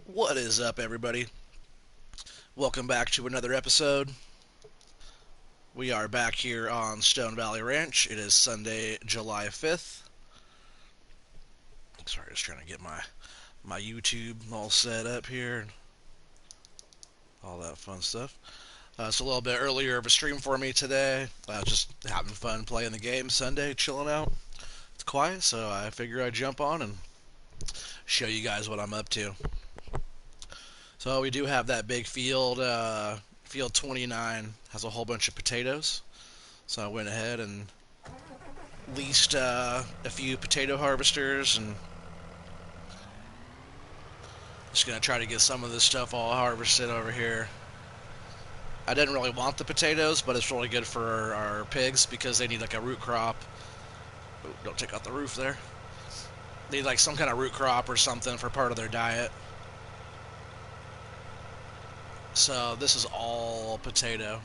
What is up, everybody? Welcome back to another episode. We are back here on Stone Valley Ranch. It is Sunday, July 5th. Sorry, just trying to get my YouTube all set up here and all that fun stuff. It's a little bit earlier of a stream for me today. Just having fun playing the game Sunday, chilling out. It's quiet, so I figure I'd jump on and show you guys what I'm up to. So we do have that big field. Field 29 has a whole bunch of potatoes. So I went ahead and leased a few potato harvesters and just gonna try to get some of this stuff all harvested over here. I didn't really want the potatoes, but it's really good for our pigs because they need like a root crop. Ooh, don't take out the roof there. They need like some kind of root crop or something for part of their diet. So this is all potato.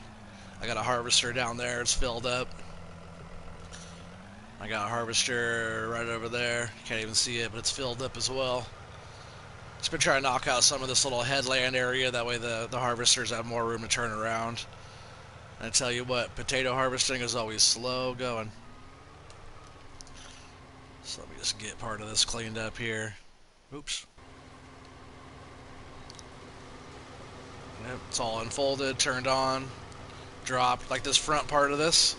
I got a harvester down there, it's filled up. I got a harvester right over there. Can't even see it, but it's filled up as well. Just been trying to knock out some of this little headland area. That way the harvesters have more room to turn around. And I tell you what, potato harvesting is always slow going. So let me just get part of this cleaned up here. Oops. Yep, it's all unfolded, turned on, dropped. Like this front part of this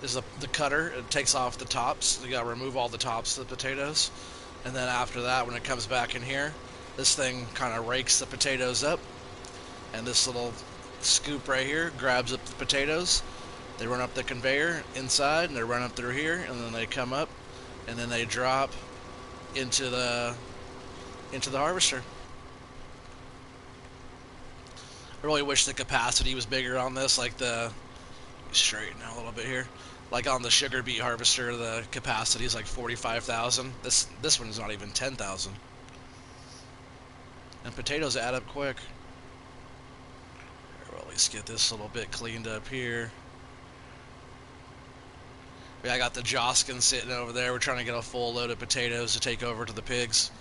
is the cutter. It takes off the tops. You gotta remove all the tops of the potatoes. And then after that, when it comes back in here, this thing kind of rakes the potatoes up. And this little scoop right here grabs up the potatoes. They run up the conveyor inside, and they run up through here, and then they come up, and then they drop into the harvester. I really wish the capacity was bigger on this, like straighten out a little bit here. Like on the sugar beet harvester, the capacity is like 45,000. This one's not even 10,000. And potatoes add up quick. We'll at least get this little bit cleaned up here. Yeah, I got the Joskin sitting over there. We're trying to get a full load of potatoes to take over to the pigs.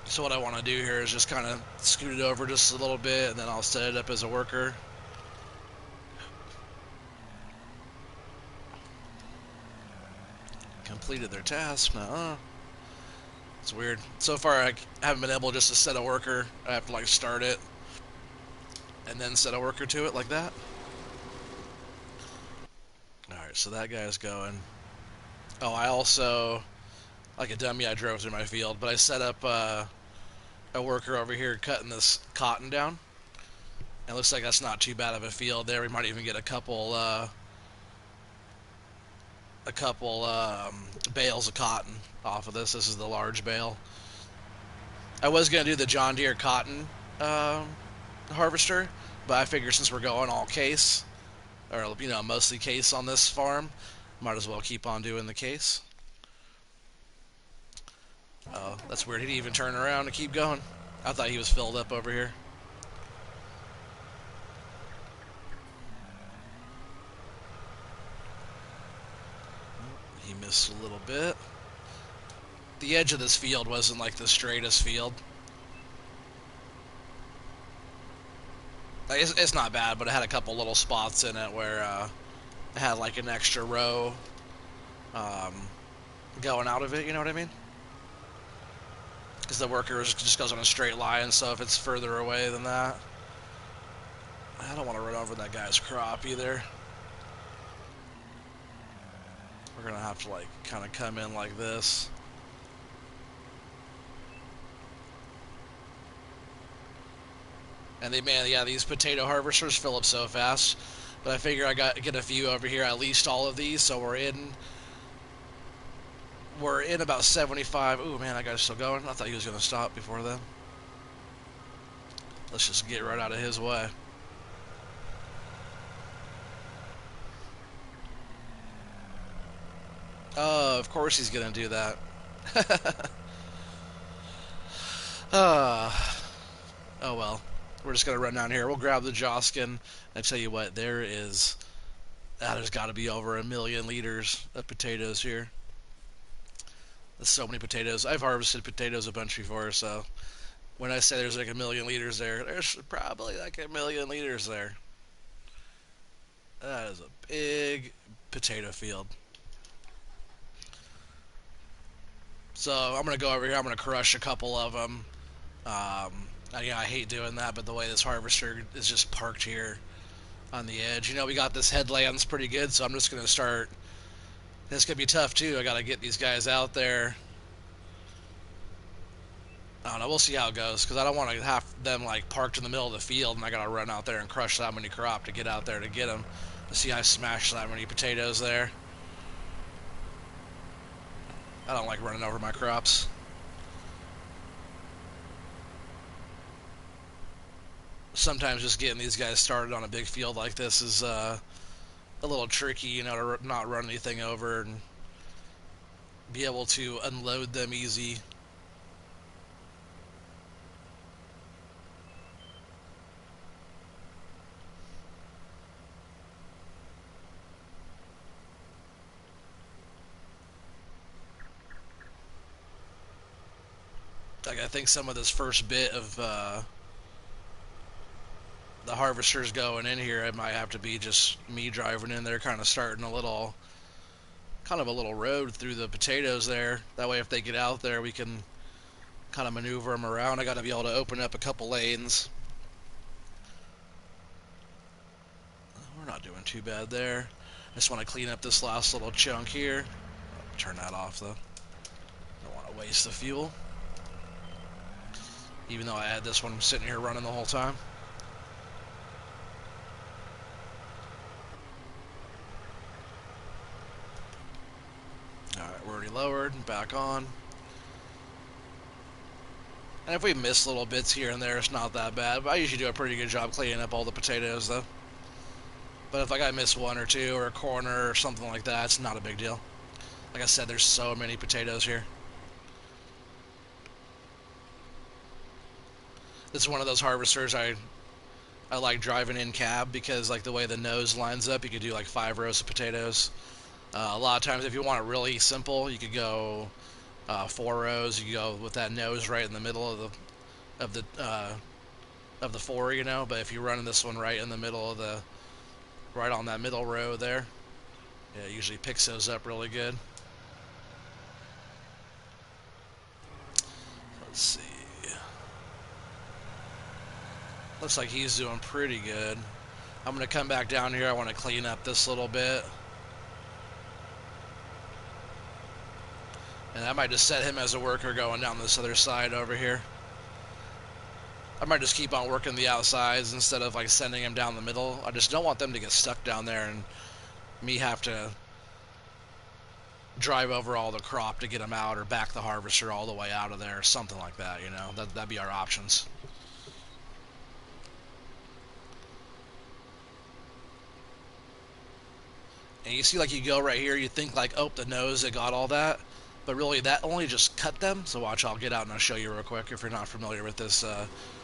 So what I want to do here is just kind of scoot it over just a little bit, and then I'll set it up as a worker. Completed their task. No, it's weird. So far, I haven't been able just to set a worker. I have to like start it and then set a worker to it like that. All right, so that guy's going. Oh, I also, like a dummy, I drove through my field, but I set up a worker over here cutting this cotton down. It looks like that's not too bad of a field there. We might even get a couple bales of cotton off of this. This is the large bale. I was gonna do the John Deere cotton harvester, but I figure since we're going all case, or mostly case on this farm, might as well keep on doing the case. Oh, that's weird. He didn't even turn around and keep going. I thought he was filled up over here. He missed a little bit. The edge of this field wasn't like the straightest field. Like, it's not bad, but it had a couple little spots in it where it had like an extra row um, going out of it, you know what I mean? Because the worker just goes on a straight line, so if it's further away than that, I don't want to run over that guy's crop either. We're gonna have to like kind of come in like this. And these potato harvesters fill up so fast. But I figure I get a few over here, at least all of these, so we're in about 75. Ooh, man, that guy's still going. I thought he was gonna stop before then. Let's just get right out of his way. Oh, of course he's gonna do that. uh, oh well. We're just gonna run down here. We'll grab the Joskin. I tell you what, there's got to be over 1,000,000 liters of potatoes here. There's so many potatoes. I've harvested potatoes a bunch before, so when I say there's like a million liters there, there's probably like a million liters there. That is a big potato field. So I'm gonna go over here. I'm gonna crush a couple of them. Yeah, I hate doing that, but the way this harvester is just parked here on the edge, we got this headlands pretty good, so I'm just gonna start. It's gonna be tough too. I gotta get these guys out there. I don't know. We'll see how it goes because I don't want to have them like parked in the middle of the field and I gotta run out there and crush that many crop to get out there to get them. See, I smashed that many potatoes there. I don't like running over my crops. Sometimes just getting these guys started on a big field like this is a little tricky, to not run anything over and be able to unload them easy. Like, I think some of this first bit of the harvesters going in here, it might have to be just me driving in there, kind of starting a little road through the potatoes there. That way, if they get out there, we can kind of maneuver them around. I got to be able to open up a couple lanes. We're not doing too bad there. I just want to clean up this last little chunk here. Turn that off, though. Don't want to waste the fuel. Even though I had this one sitting here running the whole time. Alright, we're already lowered. Back on. And if we miss little bits here and there, it's not that bad. But I usually do a pretty good job cleaning up all the potatoes, though. But if like I miss one or two or a corner or something like that, it's not a big deal. Like I said, there's so many potatoes here. This is one of those harvesters I like driving in cab because like the way the nose lines up, you could do like 5 rows of potatoes. A lot of times, if you want it really simple, you could go 4 rows. You could go with that nose right in the middle of the 4, But if you're running this one right in the middle of right on that middle row there, yeah, it usually picks those up really good. Let's see. Looks like he's doing pretty good. I'm going to come back down here. I want to clean up this little bit. And I might just set him as a worker going down this other side over here. I might just keep on working the outsides instead of like sending him down the middle. I just don't want them to get stuck down there and me have to drive over all the crop to get them out or back the harvester all the way out of there or something like that, That'd be our options. And you see, like, you go right here, you think like, oh, the nose, it got all that. But really, that only just cut them. So watch, I'll get out and I'll show you real quick if you're not familiar with this,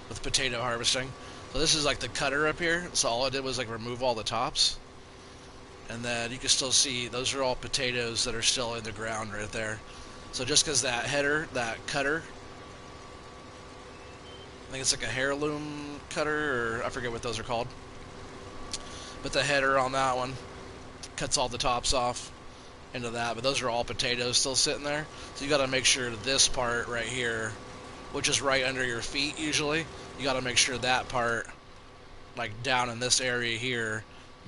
with potato harvesting. So this is like the cutter up here. So all I did was like remove all the tops. And then you can still see, those are all potatoes that are still in the ground right there. So just because that header, that cutter, I think it's like a heirloom cutter, or I forget what those are called. But the header on that one cuts all the tops off into that, but those are all potatoes still sitting there. So you got to make sure this part right here, which is right under your feet usually, you got to make sure that part, like down in this area here,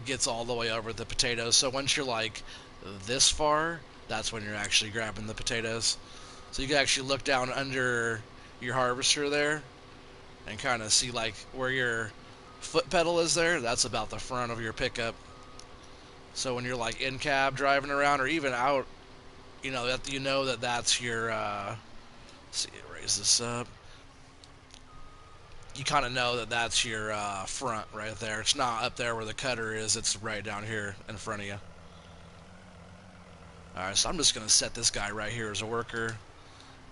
gets all the way over the potatoes. So once you're like this far, that's when you're actually grabbing the potatoes. So you can actually look down under your harvester there and kind of see like where your foot pedal is there. That's about the front of your pickup. So when you're like in cab driving around or even out, that that's your, let's see, raise this up. You kind of know that that's your front right there. It's not up there where the cutter is. It's right down here in front of you. Alright, so I'm just going to set this guy right here as a worker.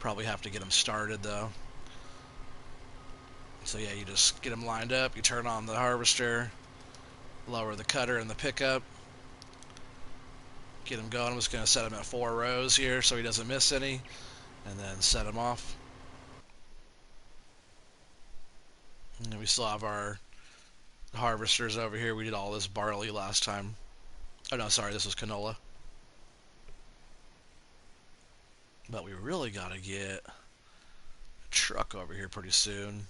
Probably have to get him started though. So yeah, you just get him lined up. You turn on the harvester. Lower the cutter and the pickup. Get him going. I'm just going to set him at 4 rows here so he doesn't miss any. and then set them off. And we still have our harvesters over here. We did all this barley last time. Oh no, sorry, this was canola. But we really gotta get a truck over here pretty soon.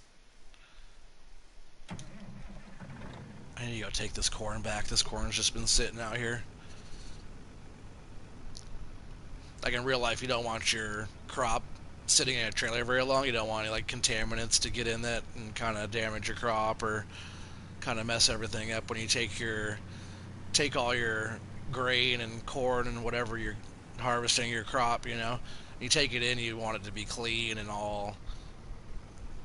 I need to go take this corn back. This corn's just been sitting out here. Like in real life, you don't want your crop sitting in a trailer very long. You don't want any like contaminants to get in that and kind of damage your crop or kind of mess everything up when you take all your grain and corn and whatever you're harvesting your crop. You take it in, you want it to be clean and all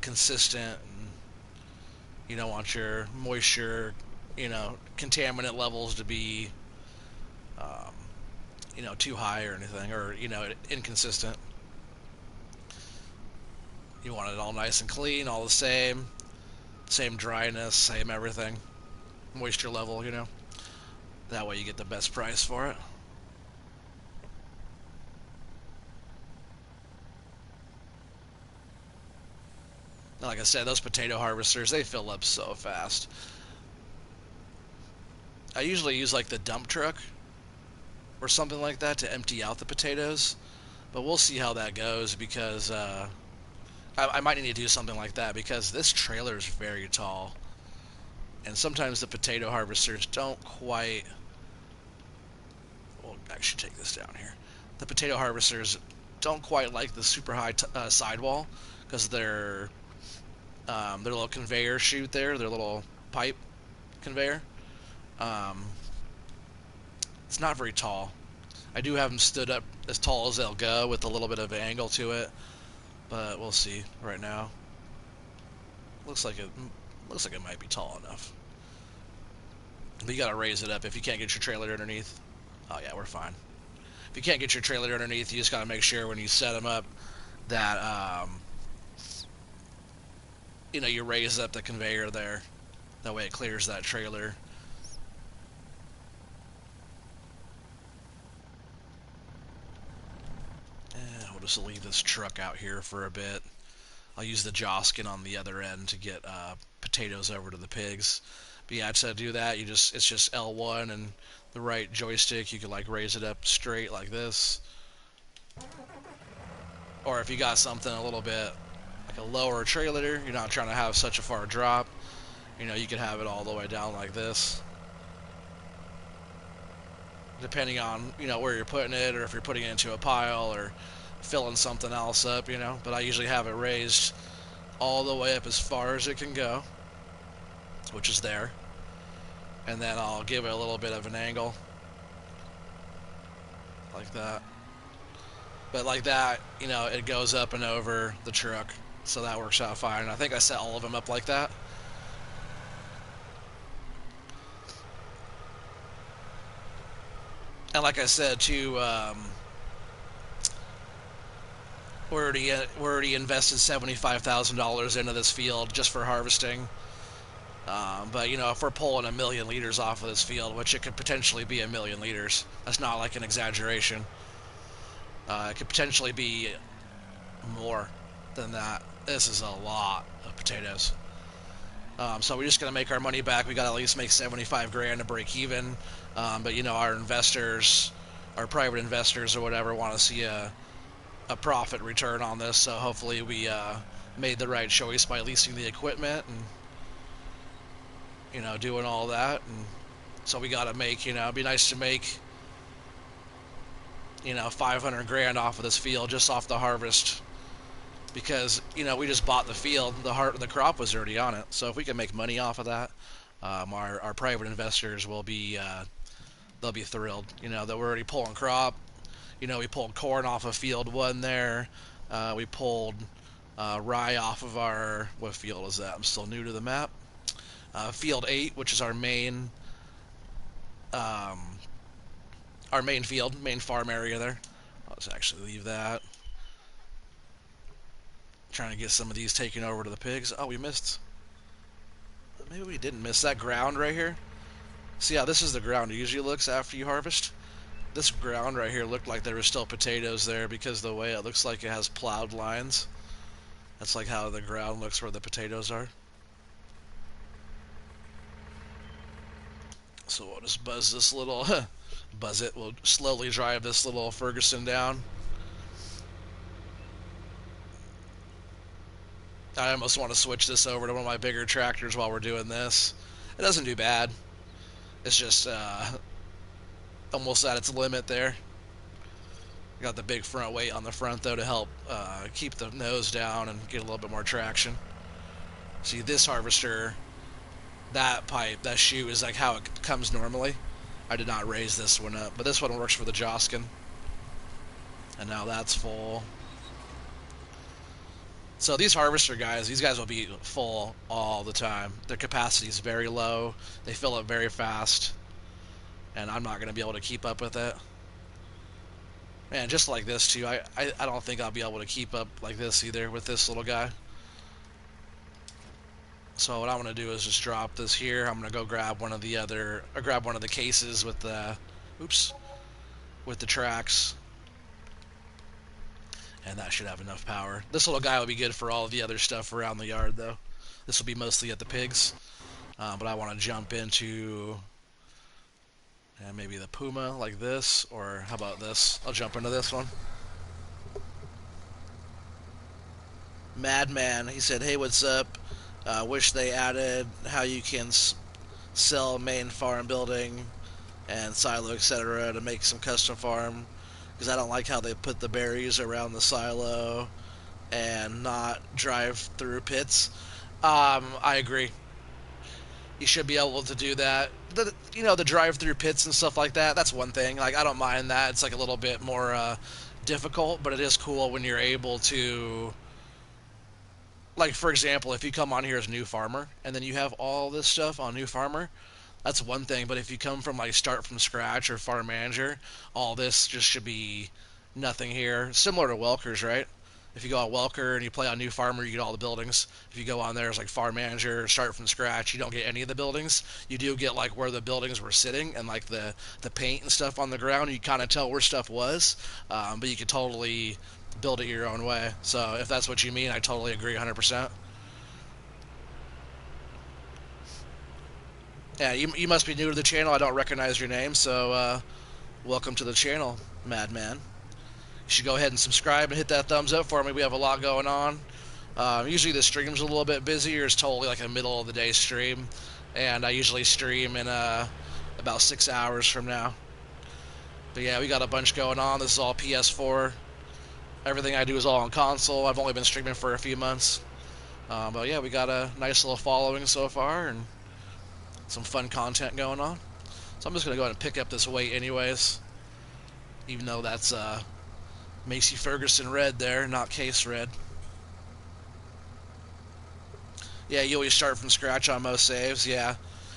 consistent, and you don't want your moisture, contaminant levels to be um, too high or anything, or inconsistent. You want it all nice and clean, all the same dryness, same everything, moisture level. That way you get the best price for it. Like I said, those potato harvesters, they fill up so fast. I usually use like the dump truck or something like that to empty out the potatoes, but we'll see how that goes because I might need to do something like that because this trailer is very tall, and sometimes the potato harvesters don't quite. Well, I should take this down here. The potato harvesters don't quite like the super high sidewall because their little conveyor chute there, their little pipe conveyor. It's not very tall. I do have them stood up as tall as they'll go with a little bit of an angle to it, but we'll see. Right now, looks like it might be tall enough. But you gotta raise it up if you can't get your trailer underneath. Oh yeah, we're fine. If you can't get your trailer underneath, you just gotta make sure when you set them up that you raise up the conveyor there. That way it clears that trailer. And we'll just leave this truck out here for a bit. I'll use the Joskin on the other end to get potatoes over to the pigs. But yeah, to do that, it's just L1 and the right joystick. You can like raise it up straight like this. Or if you got something a little bit like a lower trailer, you're not trying to have such a far drop, you could have it all the way down like this. Depending on, where you're putting it, or if you're putting it into a pile or filling something else up, But I usually have it raised all the way up as far as it can go, which is there. And then I'll give it a little bit of an angle. Like that. But like that, it goes up and over the truck. So that works out fine. I think I set all of them up like that. And like I said, too, we already invested $75,000 into this field just for harvesting. But if we're pulling 1 million liters off of this field, which it could potentially be 1 million liters, that's not like an exaggeration. It could potentially be more than that. This is a lot of potatoes. So we're just gonna make our money back. We gotta at least make 75 grand to break even. But our investors, our private investors or whatever, want to see a profit return on this. So hopefully we made the right choice by leasing the equipment and doing all that. And so we gotta make, it'd be nice to make 500 grand off of this field just off the harvest, because we just bought the field, the crop was already on it. So if we can make money off of that, our private investors will be they'll be thrilled. That we're already pulling crop. We pulled corn off of field 1 there. We pulled rye off of what field is that? I'm still new to the map. Field 8, which is our main field, main farm area there. I'll just actually leave that. Trying to get some of these taken over to the pigs. Oh, we missed. Maybe we didn't miss that ground right here. See how this is the ground it usually looks after you harvest? This ground right here looked like there were still potatoes there because the way it looks like it has plowed lines. That's like how the ground looks where the potatoes are. So we'll just buzz this little, buzz it. We'll slowly drive this little Ferguson down. I almost want to switch this over to one of my bigger tractors while we're doing this. It doesn't do bad. It's just almost at its limit there. Got the big front weight on the front though to help keep the nose down and get a little bit more traction. See, this harvester, that pipe, that chute is like how it comes normally. I did not raise this one up, but this one works for the Joskin. And now that's full. So these harvester guys, these guys will be full all the time. Their capacity is very low. They fill up very fast. And I'm not going to be able to keep up with it. Man, just like this too, I don't think I'll be able to keep up like this either with this little guy. So what I'm going to do is just drop this here. I'm going to go grab one of the other, or grab one of the cases with the, oops, with the tracks. And that should have enough power. This little guy will be good for all of the other stuff around the yard though. This will be mostly at the pigs. But I want to jump into maybe the Puma like this, or how about this? I'll jump into this one. Madman, he said, hey, what's up? Wish they added how you can sell main farm building and silo, etc. to make some custom farm, because I don't like how they put the berries around the silo and not drive through pits. I agree. You should be able to do that. The drive-through pits and stuff like that, that's one thing. Like, I don't mind that. It's like a little bit more difficult, but it is cool when you're able to, like, for example, if you come on here as New Farmer and then you have all this stuff on New Farmer, that's one thing. But if you come from like start from scratch or farm manager, all this just should be nothing here. Similar to Welker's, right? If you go on Welker and you play on New Farmer, you get all the buildings. If you go on there as like farm manager, start from scratch, you don't get any of the buildings. You do get like where the buildings were sitting and like the paint and stuff on the ground. You kind of tell where stuff was, but you could totally build it your own way. So if that's what you mean, I totally agree 100%. Yeah, you must be new to the channel. I don't recognize your name, so welcome to the channel, Madman. You should go ahead and subscribe and hit that thumbs up for me. We have a lot going on. Usually the stream's a little bit busier. It's totally like a middle of the day stream, and I usually stream in about 6 hours from now. But yeah, we got a bunch going on. This is all PS4. Everything I do is all on console. I've only been streaming for a few months. But yeah, we got a nice little following so far, and some fun content going on. So I'm just going to go ahead and pick up this weight anyways, even though that's Macy Ferguson red there, not case red. Yeah, you always start from scratch on most saves. Yeah,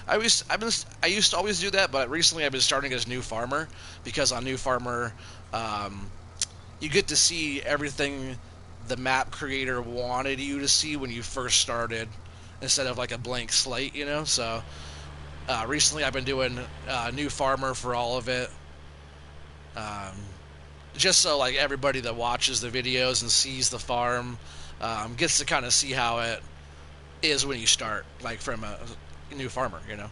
I used to always do that, but recently I've been starting as New Farmer, because on New Farmer you get to see everything the map creator wanted you to see when you first started, instead of like a blank slate, you know. So recently I've been doing New Farmer for all of it, just so like everybody that watches the videos and sees the farm gets to kind of see how it is when you start, like from a New Farmer, you know.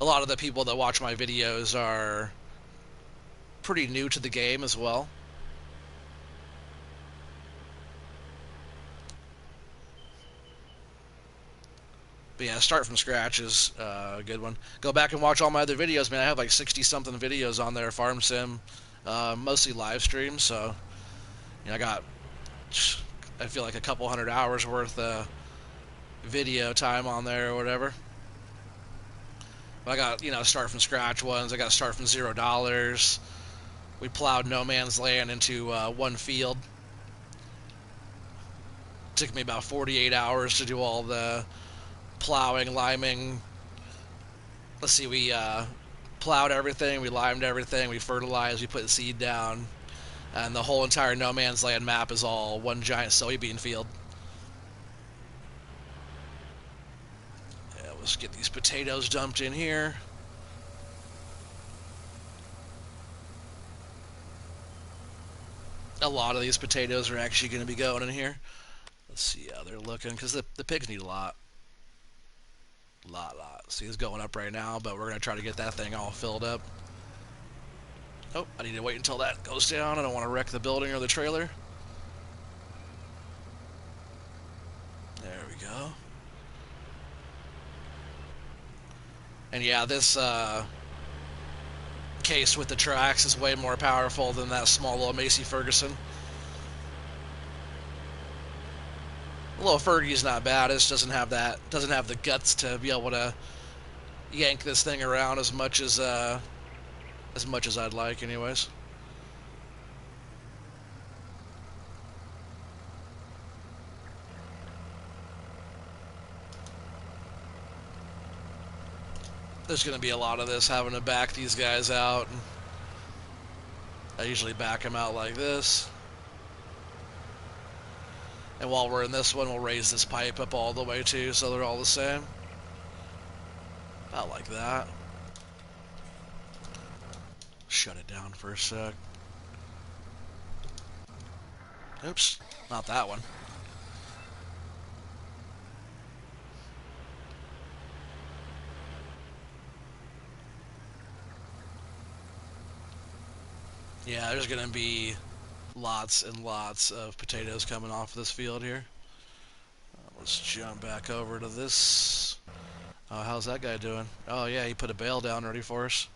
A lot of the people that watch my videos are pretty new to the game as well. But yeah, start from scratch is a good one. Go back and watch all my other videos, man. I have like 60-something videos on there, Farm Sim, mostly live streams. So, you know, I feel like a couple hundred hours worth of video time on there or whatever. But I got, start from scratch ones. I got to start from $0. We plowed no man's land into one field. Took me about 48 hours to do all the plowing, liming. Let's see, we plowed everything, we limed everything, we fertilized, we put seed down, and the whole entire no man's land map is all one giant soybean field. Yeah, let's get these potatoes dumped in here. a lot of these potatoes are actually going to be going in here. Let's see how they're looking, because the pigs need a lot. Lot. See, it's going up right now, but we're going to try to get that thing all filled up. Oh, I need to wait until that goes down. I don't want to wreck the building or the trailer. There we go. And yeah, this case with the tracks is way more powerful than that small little Macy Ferguson. The little Fergie's not bad. It just doesn't have the guts to be able to yank this thing around as much as I'd like, anyways. There's going to be a lot of this, having to back these guys out. I usually back them out like this. And while we're in this one, we'll raise this pipe up all the way too, so they're all the same. About like that. Shut it down for a sec. Oops, not that one. Yeah, there's going to be lots and lots of potatoes coming off this field here. Let's jump back over to this. Oh, how's that guy doing? Oh yeah, he put a bale down ready for us.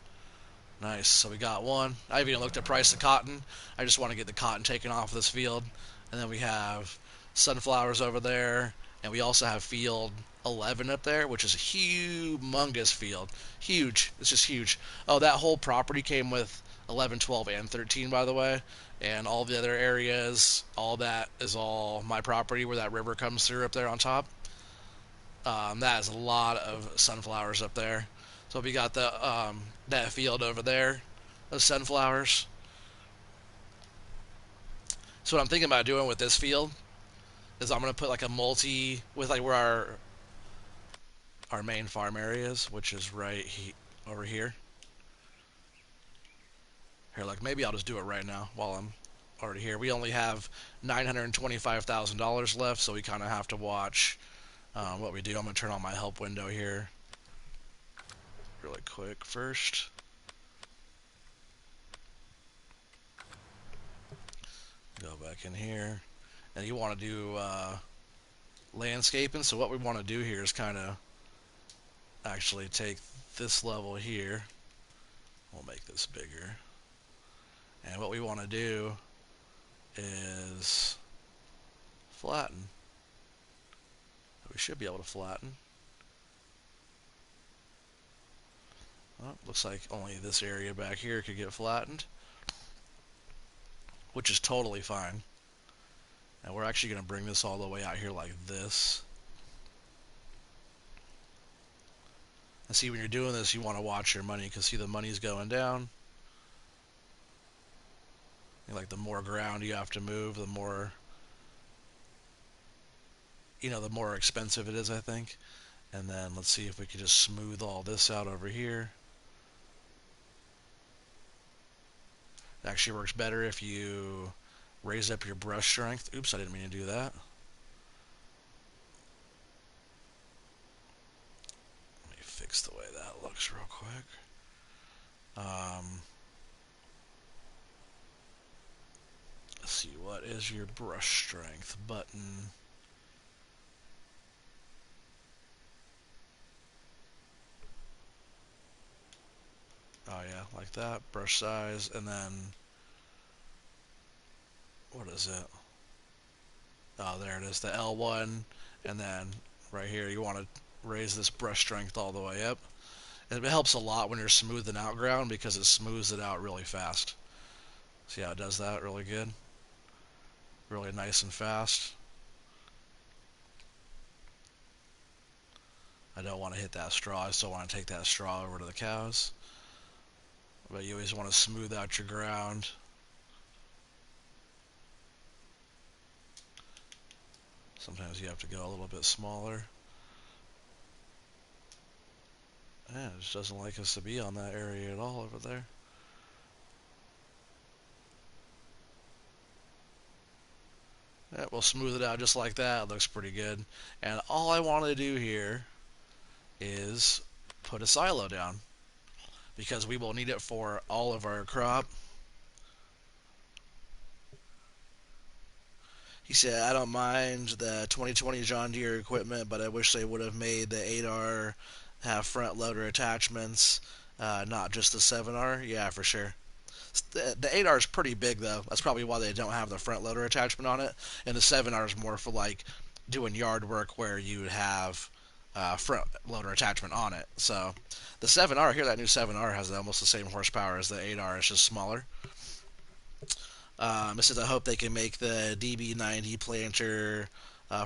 Nice, so we got one. I haven't even looked at price of cotton. I just want to get the cotton taken off this field. And then we have sunflowers over there. And we also have field 11 up there, which is a humongous field. Huge. It's just huge. Oh, that whole property came with 11, 12, and 13, by the way. And all the other areas, all that is all my property where that river comes through up there on top. That is a lot of sunflowers up there. So we got the that field over there of sunflowers. So what I'm thinking about doing with this field is I'm gonna put like a multi with like where our main farm area is, which is over here. Here, like maybe I'll just do it right now while I'm already here. We only have $925,000 left, so we kind of have to watch what we do. I'm gonna turn on my help window here really quick first. Go back in here, and you want to do landscaping. So what we want to do here is kind of actually take this level here. We'll make this bigger. And what we want to do is flatten. We should be able to flatten. Well, looks like only this area back here could get flattened, which is totally fine. And we're actually going to bring this all the way out here like this. And see, when you're doing this, you want to watch your money, because see, the money's going down. And like the more ground you have to move, the more, the more expensive it is, I think. And then let's see if we can just smooth all this out over here. It actually works better if you raise up your brush strength. Oops, I didn't mean to do that. Let me fix the way that looks real quick. Let's see, what is your brush strength button? Oh yeah, like that. Brush size, and then what is it? Oh, there it is, the L1, and then right here you want to raise this brush strength all the way up. And it helps a lot when you're smoothing out ground, because it smooths it out really fast. See how it does that really good? Really nice and fast. I don't want to hit that straw. I still want to take that straw over to the cows. But you always want to smooth out your ground. Sometimes you have to go a little bit smaller. Yeah, it just doesn't like us to be on that area at all over there. Alright, we'll smooth it out just like that. It looks pretty good. And all I want to do here is put a silo down, because we will need it for all of our crop. He said, I don't mind the 2020 John Deere equipment, but I wish they would have made the 8R have front loader attachments, not just the 7R. Yeah, for sure. The 8R is pretty big, though. That's probably why they don't have the front loader attachment on it. And the 7R is more for like doing yard work where you would have front loader attachment on it. So the 7R here, that new 7R has almost the same horsepower as the 8R. It's just smaller. It says, I hope they can make the DB90 planter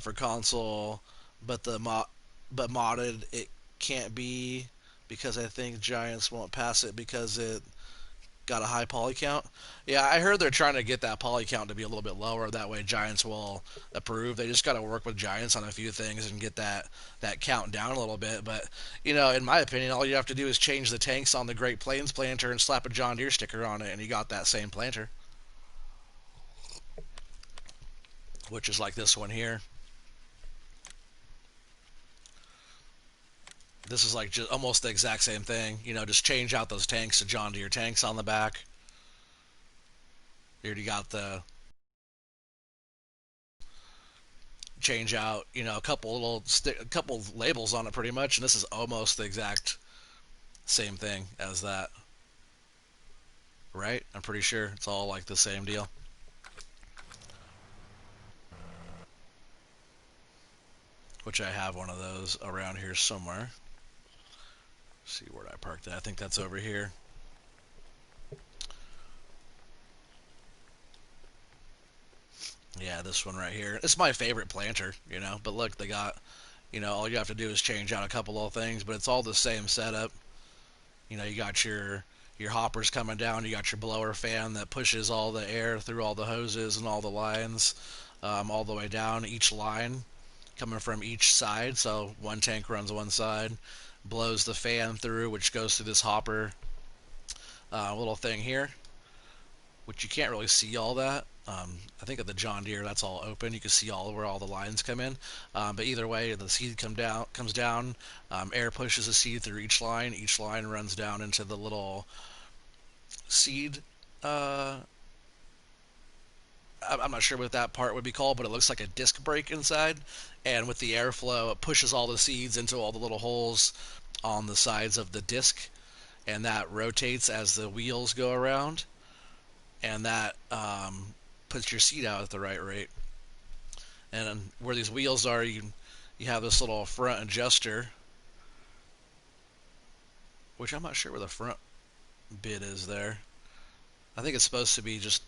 for console, but but modded it can't be, because I think Giants won't pass it because it got a high poly count. Yeah, I heard they're trying to get that poly count to be a little bit lower. That way Giants will approve. They just got to work with Giants on a few things and get that count down a little bit. But, in my opinion, all you have to do is change the tanks on the Great Plains planter and slap a John Deere sticker on it, and you got that same planter. Which is like this one here. This is like just almost the exact same thing. Just change out those tanks to John Deere tanks on the back. You already got the change out, a couple labels on it pretty much, and this is almost the exact same thing as that. Right? I'm pretty sure it's all like the same deal. Which I have one of those around here somewhere. Let's see where I parked it. I think that's over here. Yeah, this one right here. It's my favorite planter, But look, they got, all you have to do is change out a couple of things, but it's all the same setup. You got your hoppers coming down. You got your blower fan that pushes all the air through all the hoses and all the lines, all the way down each line, coming from each side. So one tank runs one side, blows the fan through, which goes through this hopper little thing here, which you can't really see all that. I think at the John Deere that's all open. You can see all where all the lines come in. But either way, the seed comes down. Air pushes the seed through each line. Each line runs down into the little seed. I'm not sure what that part would be called, but it looks like a disc brake inside. And with the airflow, it pushes all the seeds into all the little holes on the sides of the disc, and that rotates as the wheels go around, and that puts your seed out at the right rate. And where these wheels are, you have this little front adjuster, which I'm not sure where the front bit is there. I think it's supposed to be just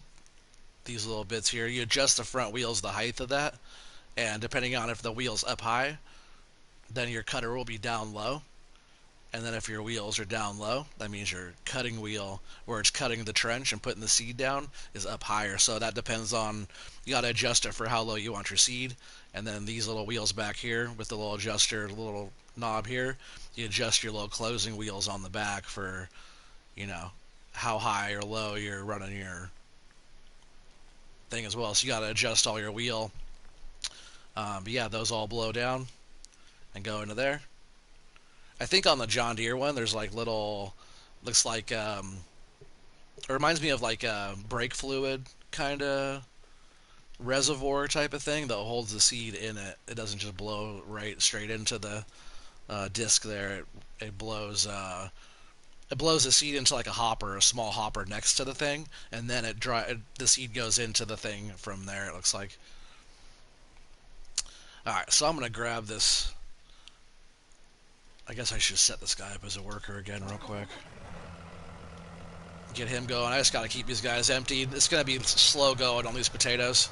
these little bits here. You adjust the front wheels, the height of that, and depending on if the wheel's up high, then your cutter will be down low. And then if your wheels are down low, that means your cutting wheel, where it's cutting the trench and putting the seed down, is up higher. So that depends on, you got to adjust it for how low you want your seed. And then these little wheels back here with the little adjuster, the little knob here, you adjust your little closing wheels on the back for, how high or low you're running your thing as well. So you got to adjust all your wheel. But yeah, those all blow down and go into there. I think on the John Deere one, there's like little, looks like, it reminds me of like a brake fluid kind of reservoir type of thing that holds the seed in it. It doesn't just blow right straight into the disc there. It blows the seed into like a hopper, a small hopper next to the thing, and then the seed goes into the thing from there, it looks like. Alright, so I'm going to grab this. I guess I should set this guy up as a worker again real quick. Get him going. I just got to keep these guys emptied. It's going to be slow going on these potatoes.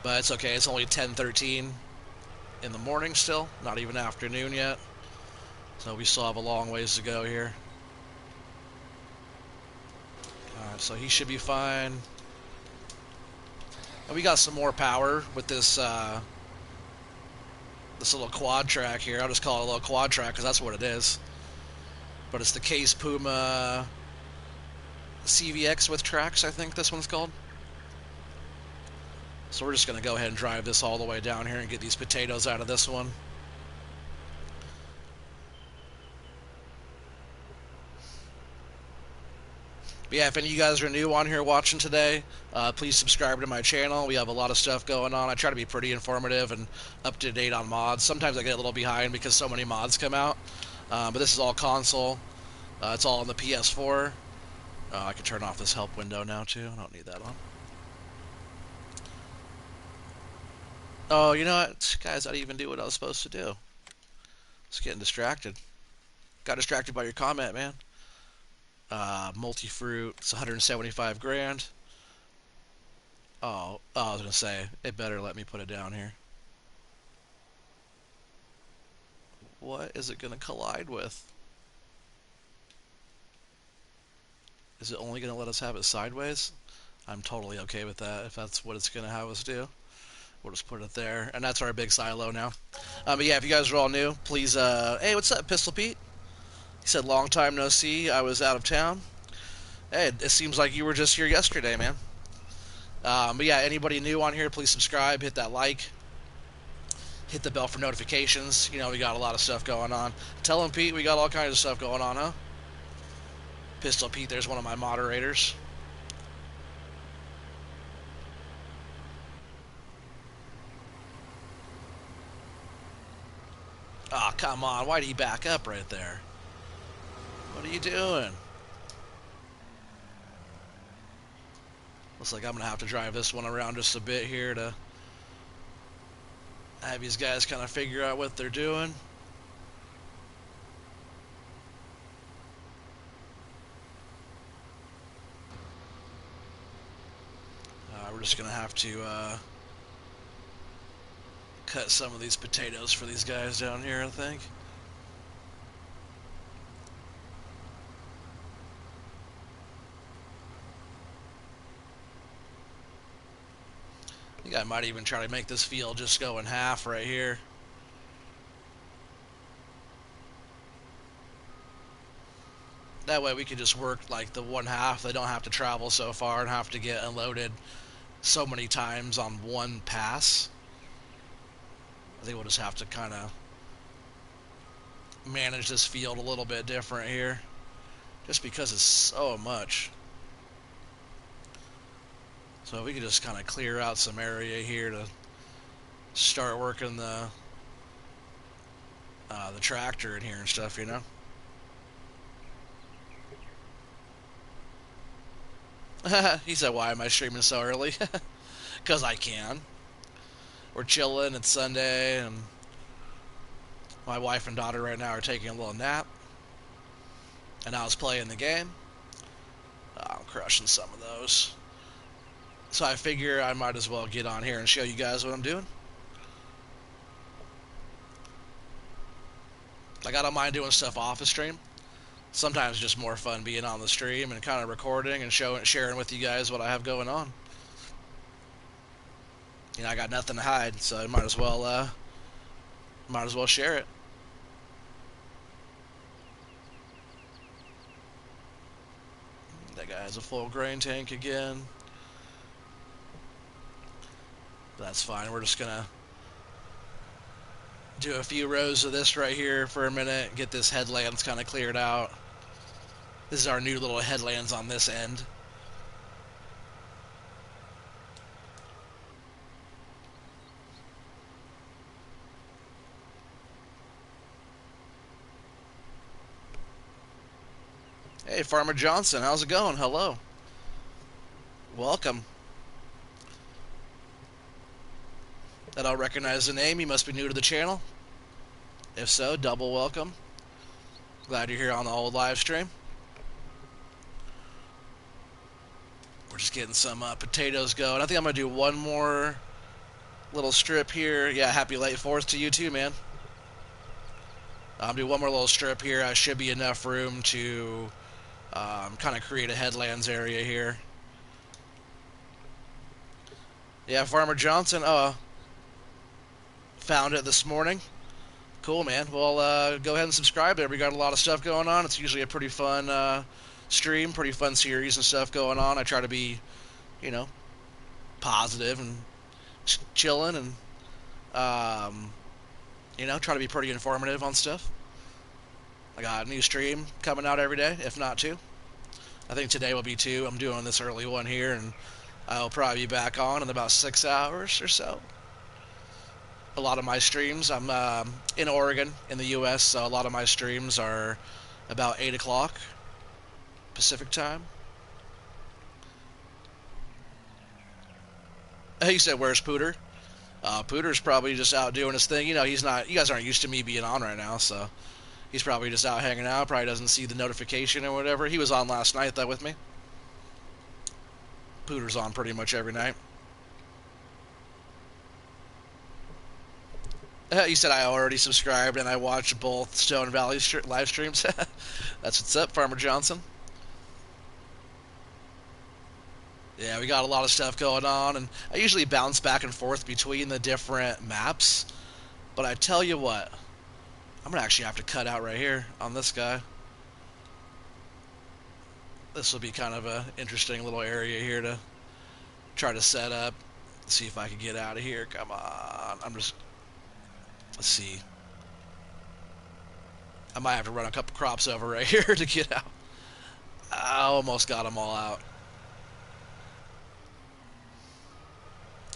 But it's okay. It's only 10:13 in the morning still. Not even afternoon yet. So we still have a long ways to go here. Alright, so he should be fine. And we got some more power with this this little quad track here. I'll just call it a little quad track because that's what it is. But it's the Case Puma CVX with tracks, I think this one's called. So we're just going to go ahead and drive this all the way down here and get these potatoes out of this one. But yeah, if any of you guys are new on here watching today, please subscribe to my channel. We have a lot of stuff going on. I try to be pretty informative and up to date on mods. Sometimes I get a little behind because so many mods come out. But this is all console. It's all on the PS4. I can turn off this help window now too. I don't need that on. Oh, you know what? Guys, I didn't even do what I was supposed to do. Just getting distracted. Got distracted by your comment, man. Multi-fruit, it's 175 grand. I was gonna say, it better let me put it down here. What is it gonna collide with? Is it only gonna let us have it sideways? I'm totally okay with that if that's what it's gonna have us do. We'll just put it there, and that's our big silo now. But yeah, if you guys are all new, please, hey, what's up, Pistol Pete? He said, long time no see, I was out of town. Hey, it seems like you were just here yesterday, man. But yeah, anybody new on here, please subscribe, hit that like, hit the bell for notifications. You know, we got a lot of stuff going on. Tell him, Pete, we got all kinds of stuff going on, huh? Pistol Pete, there's one of my moderators. Oh, come on. Why did he back up right there? What are you doing? Looks like I'm going to have to drive this one around just a bit here to have these guys kind of figure out what they're doing. We're just going to have to cut some of these potatoes for these guys down here, I think. I think I might even try to make this field just go in half right here. That way we can just work like the one half. They don't have to travel so far and have to get unloaded so many times on one pass. I think we'll just have to kind of manage this field a little bit different here, just because it's so much. So we can just kind of clear out some area here to start working the tractor in here and stuff, you know. He said, why am I streaming so early? Because I can. We're chilling, it's Sunday, and my wife and daughter right now are taking a little nap. And I was playing the game. I'm crushing some of those. So I figure I might as well get on here and show you guys what I'm doing. Like, I don't mind doing stuff off the stream. Sometimes it's just more fun being on the stream and kind of recording and sharing with you guys what I have going on. You know, I got nothing to hide, so I might as well share it. That guy has a full grain tank again. But that's fine. We're just gonna do a few rows of this right here for a minute, get this headlands kind of cleared out. This is our new little headlands on this end. Hey, Farmer Johnson, how's it going? Hello. Welcome. I don't recognize the name. You must be new to the channel. If so, double welcome. Glad you're here on the old live stream. We're just getting some potatoes going. I think I'm going to do one more little strip here. Yeah, happy late 4th to you too, man. I'll do one more little strip here. I should be enough room to kind of create a headlands area here. Yeah, Farmer Johnson, found it this morning. Cool, man. Well, go ahead and subscribe there. We got a lot of stuff going on. It's usually a pretty fun stream, pretty fun series and stuff going on. I try to be, you know, positive and chilling and try to be pretty informative on stuff. I got a new stream coming out every day, if not two. I think today will be two. I'm doing this early one here, and I'll probably be back on in about 6 hours or so. A lot of my streams, I'm in Oregon, in the U.S., so a lot of my streams are about 8 o'clock Pacific time. He said, "Where's Pooter?" Pooter's probably just out doing his thing. He's not. You guys aren't used to me being on right now, so he's probably just out hanging out. Probably doesn't see the notification or whatever. He was on last night though with me. Pooter's on pretty much every night. You said I already subscribed and I watched both Stone Valley live streams. That's what's up, Farmer Johnson. Yeah, we got a lot of stuff going on, and I usually bounce back and forth between the different maps. But I tell you what, I'm gonna actually have to cut out right here on this guy. This will be kind of a interesting little area here to try to set up. See if I can get out of here. Come on, let's see. I might have to run a couple crops over right here to get out. I almost got them all out.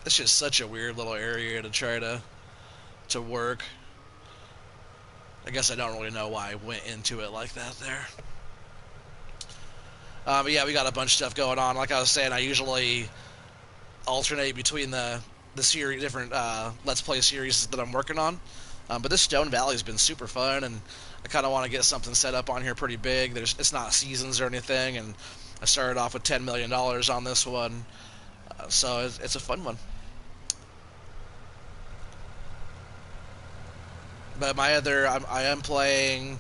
It's just such a weird little area to try to work. I guess I don't really know why I went into it like that there. But yeah, we got a bunch of stuff going on. Like I was saying, I usually alternate between the series, different Let's Play series that I'm working on. But this Stone Valley has been super fun, and I kind of want to get something set up on here pretty big. It's not seasons or anything, and I started off with $10 million on this one, so it's a fun one. But I am playing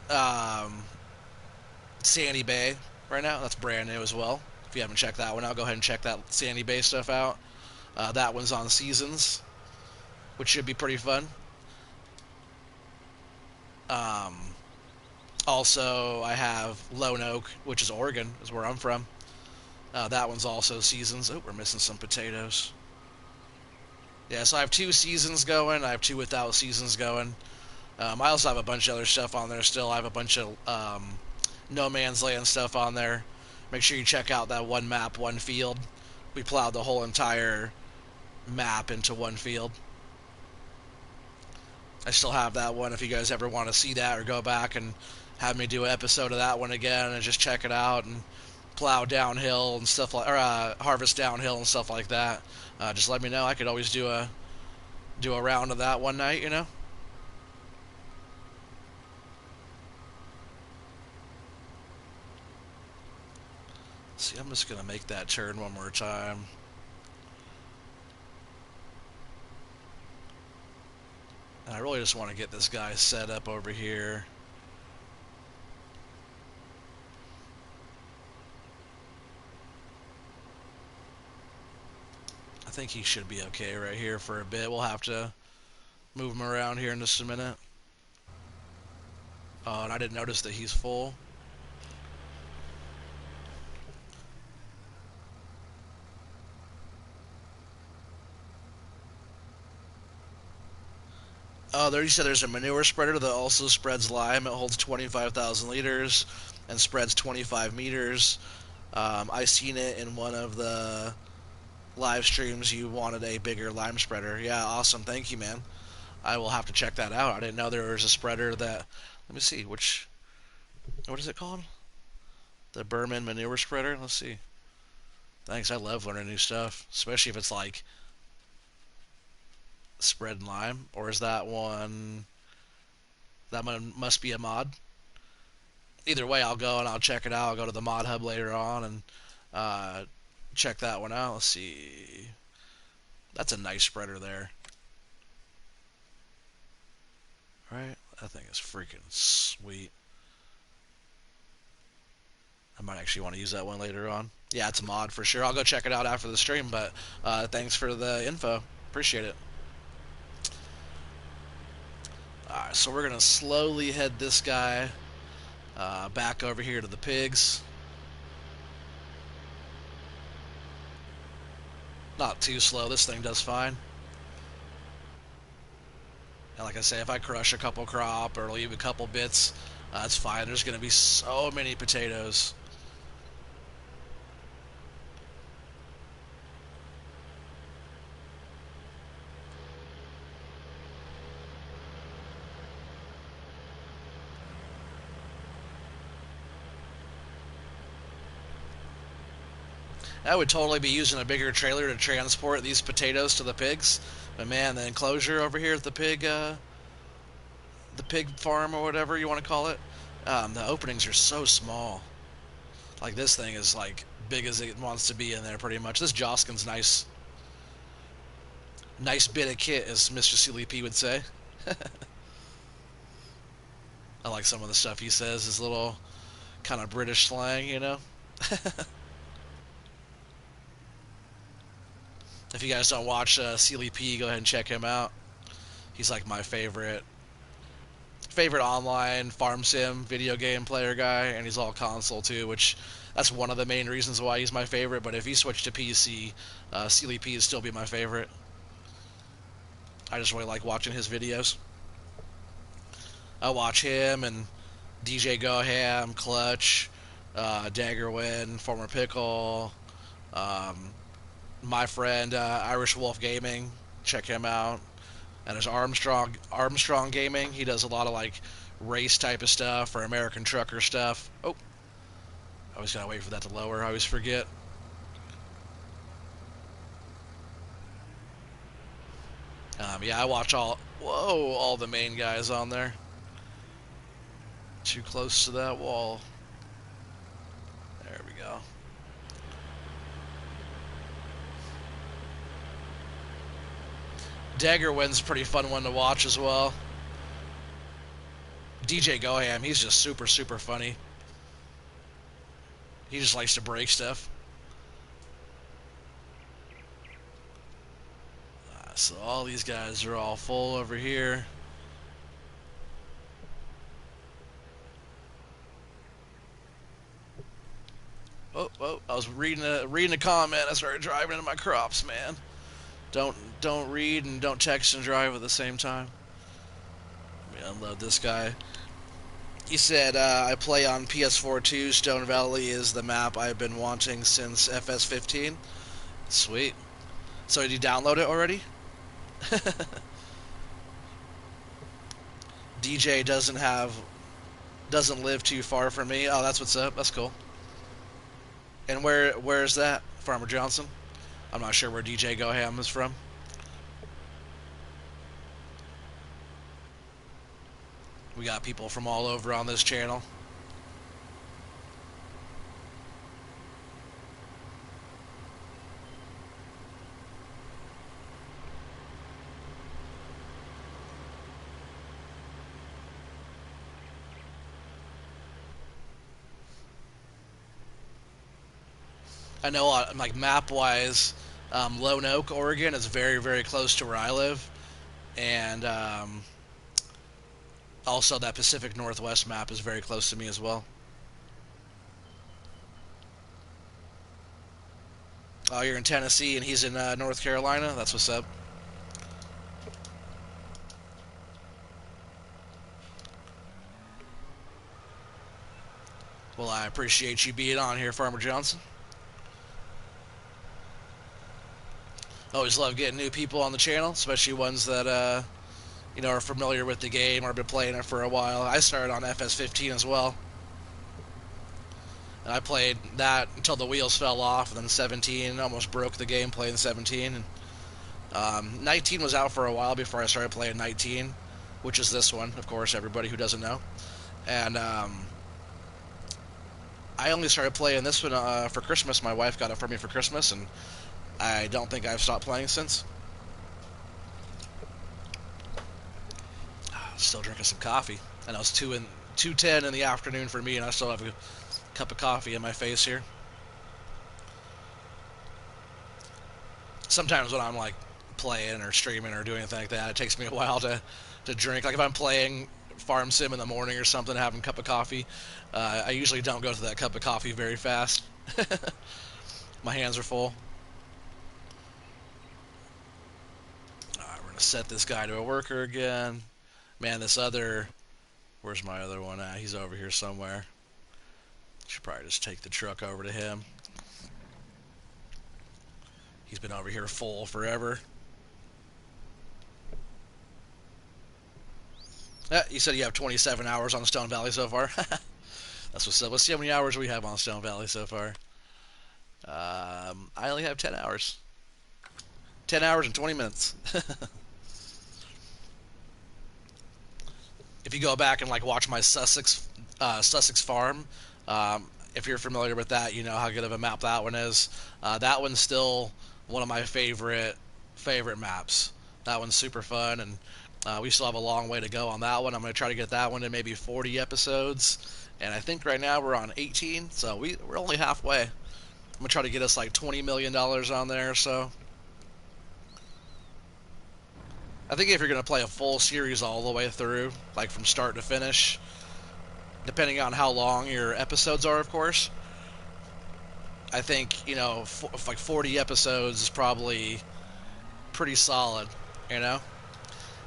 um, Sandy Bay right now. That's brand new as well. If you haven't checked that one out, go ahead and check that Sandy Bay stuff out. That one's on seasons, which should be pretty fun. Um, Also, I have Lone Oak, which is Oregon, is where I'm from. That one's also seasons. Oh, we're missing some potatoes. Yeah, so I have two seasons going. I have two without seasons going. I also have a bunch of other stuff on there still. I have a bunch of No Man's Land stuff on there. Make sure you check out that one map, one field. We plowed the whole entire map into one field. I still have that one if you guys ever want to see that or go back and have me do an episode of that one again and just check it out and plow downhill and stuff like, or harvest downhill and stuff like that. Just let me know. I could always do a round of that one night. See, I'm just gonna make that turn one more time. And I really just want to get this guy set up over here. I think he should be okay right here for a bit. We'll have to move him around here in just a minute. Oh, and I didn't notice that he's full. Oh, there you said there's a manure spreader that also spreads lime. It holds 25,000 liters and spreads 25 meters. I seen it in one of the live streams. You wanted a bigger lime spreader. Yeah, awesome. Thank you, man. I will have to check that out. I didn't know there was a spreader that. Let me see. What is it called? The Berman manure spreader. Let's see. Thanks. I love learning new stuff, especially if it's like spread and lime. Or is that one? That one must be a mod. Either way, I'll go and I'll check it out. I'll go to the mod hub later on and check that one out. Let's see. That's a nice spreader there. Right? That thing is freaking sweet. I might actually want to use that one later on. Yeah, it's a mod for sure. I'll go check it out after the stream, but thanks for the info. Appreciate it. Alright, so we're going to slowly head this guy back over here to the pigs. Not too slow. This thing does fine. And like I say, if I crush a couple crop or leave a couple bits, that's fine. There's going to be so many potatoes. I would totally be using a bigger trailer to transport these potatoes to the pigs. But man, the enclosure over here at the pig farm or whatever you want to call it, the openings are so small. Like this thing is like big as it wants to be in there, pretty much. This Joskin's nice bit of kit, as Mr. CLP would say. I like some of the stuff he says, his little kind of British slang, you know. If you guys don't watch CLP, go ahead and check him out. He's like my favorite online farm sim video game player guy, and he's all console too, which that's one of the main reasons why he's my favorite. But if he switched to PC, CLP would still be my favorite. I just really like watching his videos. I watch him and DJ Goham, Clutch, Daggerwin, Former Pickle, um, my friend Irish Wolf Gaming. Check him out. And there's Armstrong Gaming. He does a lot of like race type of stuff or American trucker stuff. Oh, I always gotta wait for that to lower. I always forget. Yeah, I watch all the main guys on there. Too close to that wall. There we go. Daggerwin's a pretty fun one to watch as well. DJ Goham, he's just super funny. He just likes to break stuff. So all these guys are all full over here. Oh! I was reading a comment. I started driving into my crops, man. Don't read and don't text and drive at the same time. Let me unload this guy. He said, I play on PS4 too. Stone Valley is the map I've been wanting since FS15. Sweet. So did you download it already? DJ doesn't live too far from me. Oh, that's what's up. That's cool. And where's that? Farmer Johnson? I'm not sure where DJ Goham is from. We got people from all over on this channel. I know, like map wise, Lone Oak, Oregon is very close to where I live, and also that Pacific Northwest map is very close to me as well. Oh, you're in Tennessee and he's in North Carolina. That's what's up. Well, I appreciate you being on here, Farmer Johnson. Always love getting new people on the channel, especially ones that are familiar with the game or have been playing it for a while. I started on FS15 as well, and I played that until the wheels fell off. And then 17 almost broke the game playing 17. And 19 was out for a while before I started playing 19, which is this one, of course. Everybody who doesn't know, and I only started playing this one for Christmas. My wife got it for me for Christmas, and I don't think I've stopped playing since. Still drinking some coffee. I know it's 2:10 in the afternoon for me, and I still have a cup of coffee in my face here. Sometimes when I'm like playing or streaming or doing anything like that, it takes me a while to drink. Like if I'm playing Farm Sim in the morning or something, having a cup of coffee, I usually don't go through that cup of coffee very fast. My hands are full. Set this guy to a worker again. Man, this other... Where's my other one at? He's over here somewhere. Should probably just take the truck over to him. He's been over here full forever. You said you have 27 hours on Stone Valley so far. That's what's up. Let's see how many hours we have on Stone Valley so far. I only have 10 hours. 10 hours and 20 minutes. If you go back and like watch my Sussex farm, if you're familiar with that, you know how good of a map that one is. That one's still one of my favorite maps. That one's super fun, and we still have a long way to go on that one. I'm going to try to get that one to maybe 40 episodes, and I think right now we're on 18, so we're only halfway. I'm going to try to get us like $20 million on there, so I think if you're going to play a full series all the way through, like from start to finish, depending on how long your episodes are, of course, I think, like 40 episodes is probably pretty solid, you know?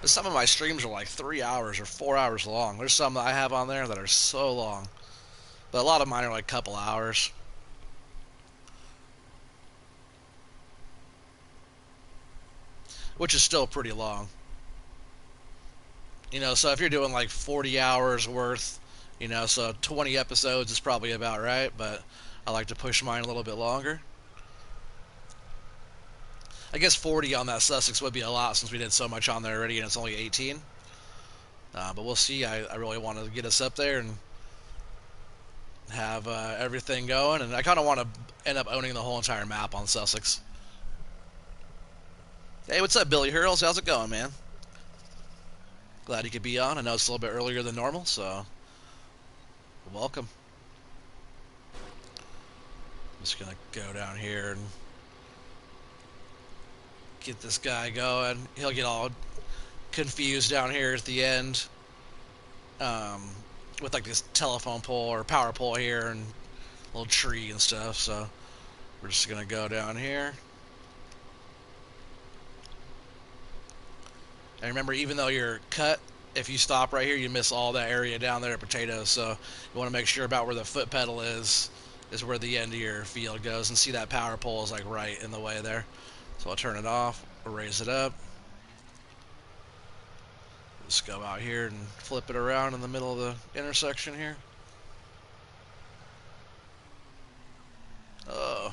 But some of my streams are like 3 hours or 4 hours long. There's some that I have on there that are so long. But a lot of mine are like a couple hours. Which is still pretty long. So if you're doing like 40 hours worth, so 20 episodes is probably about right, but I like to push mine a little bit longer. I guess 40 on that Sussex would be a lot since we did so much on there already and it's only 18. But we'll see. I really want to get us up there and have everything going, and I kind of want to end up owning the whole entire map on Sussex. Hey, what's up, Billy Hurls? How's it going, man? Glad you could be on. I know it's a little bit earlier than normal, so welcome. I'm just gonna go down here and get this guy going. He'll get all confused down here at the end with like this telephone pole or power pole here and a little tree and stuff. So we're just gonna go down here. And remember, even though you're cut, if you stop right here, you miss all that area down there at potatoes. So you want to make sure about where the foot pedal is where the end of your field goes. And see that power pole is like right in the way there. So I'll turn it off or raise it up. Just go out here and flip it around in the middle of the intersection here. Oh,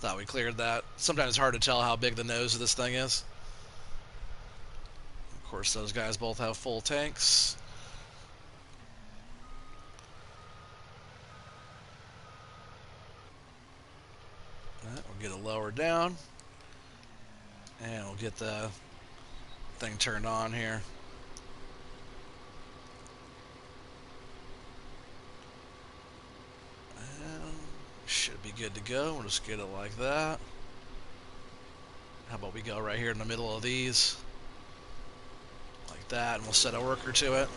thought we cleared that. Sometimes it's hard to tell how big the nose of this thing is. Of course, those guys both have full tanks. We'll get it lower down. And we'll get the thing turned on here. And should be good to go. We'll just get it like that. How about we go right here in the middle of these? Like that, and we'll set a worker to it.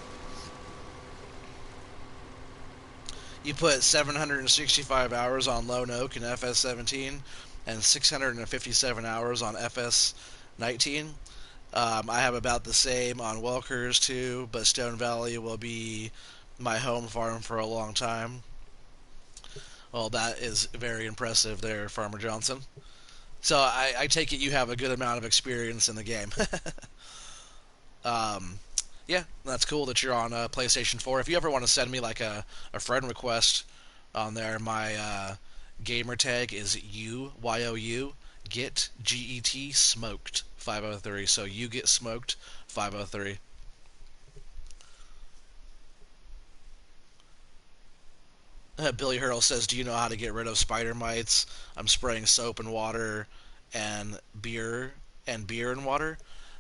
You put 765 hours on Lone Oak in FS17 and 657 hours on FS19. I have about the same on Welkers too, but Stone Valley will be my home farm for a long time. Well, that is very impressive there, Farmer Johnson. So I take it you have a good amount of experience in the game. Yeah, that's cool that you're on PlayStation 4. If you ever want to send me like a friend request on there, my gamer tag is UYOU get GET smoked 503. So you get smoked 503. Billy Hurl says, "Do you know how to get rid of spider mites? I'm spraying soap and water and beer and water."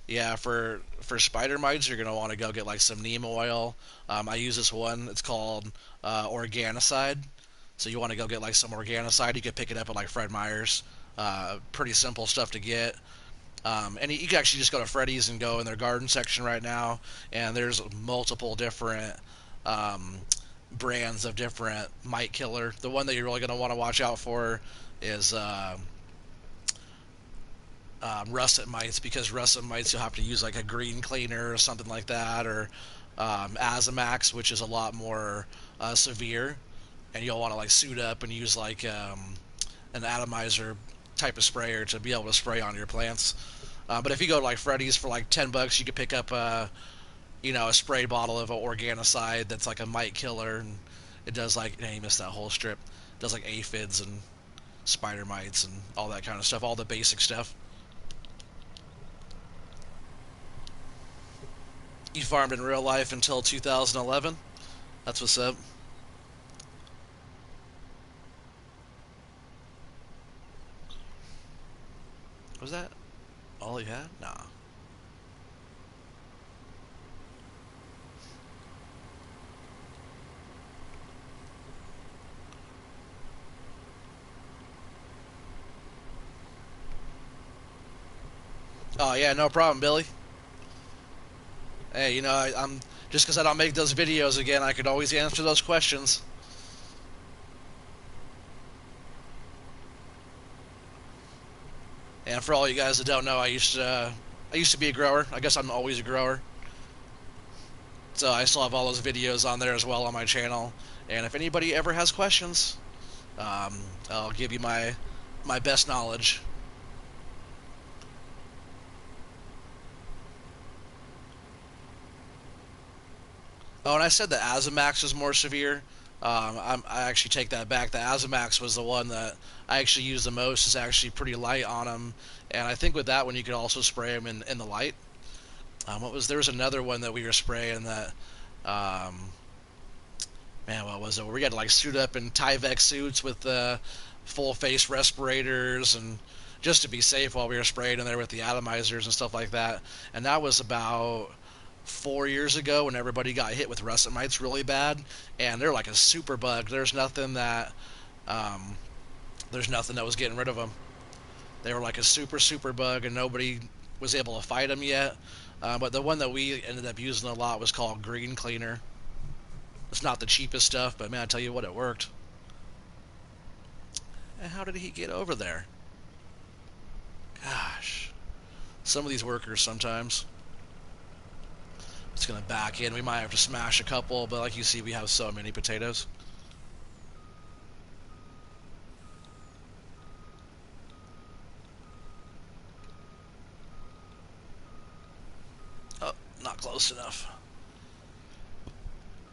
Yeah, for spider mites, you're gonna want to go get like some neem oil. I use this one. It's called Organicide. So you want to go get like some Organicide. You can pick it up at like Fred Meyer's. Pretty simple stuff to get. And you can actually just go to Freddy's and go in their garden section right now, and there's multiple different brands of different mite killer. The one that you're really going to want to watch out for is russet mites, because russet mites you'll have to use like a green cleaner or something like that, or Azamax, which is a lot more severe, and you'll want to like suit up and use like an atomizer type of sprayer to be able to spray on your plants. But if you go to like Freddy's for like $10, you could pick up a spray bottle of an organicide that's like a mite killer, and it does like you missed that whole strip. It does like aphids and spider mites and all that kind of stuff, all the basic stuff. You farmed in real life until 2011. That's what's up. Was that all he had? Nah. Oh yeah, no problem, Billy. Hey, I'm just because I don't make those videos again, I could always answer those questions. And for all you guys that don't know, I used to be a grower. I guess I'm always a grower. So I still have all those videos on there as well on my channel. And if anybody ever has questions, I'll give you my best knowledge. Oh, and I said the Azamax was more severe. I actually take that back. The Azamax was the one that I actually used the most. It's actually pretty light on them, and I think with that one you could also spray them in the light. There was another one that we were spraying that, man, what was it? We had to like suit up in Tyvek suits with the full face respirators and just to be safe while we were spraying in there with the atomizers and stuff like that. And that was about 4 years ago when everybody got hit with russet mites really bad, and they're like a super bug. Um, there's nothing that was getting rid of them. They were like a super bug, and nobody was able to fight them yet. But the one that we ended up using a lot was called Green Cleaner. It's not the cheapest stuff, but man, I tell you what, it worked. And how did he get over there? Gosh, some of these workers sometimes. It's gonna back in. We might have to smash a couple, but like you see, we have so many potatoes. Oh, not close enough.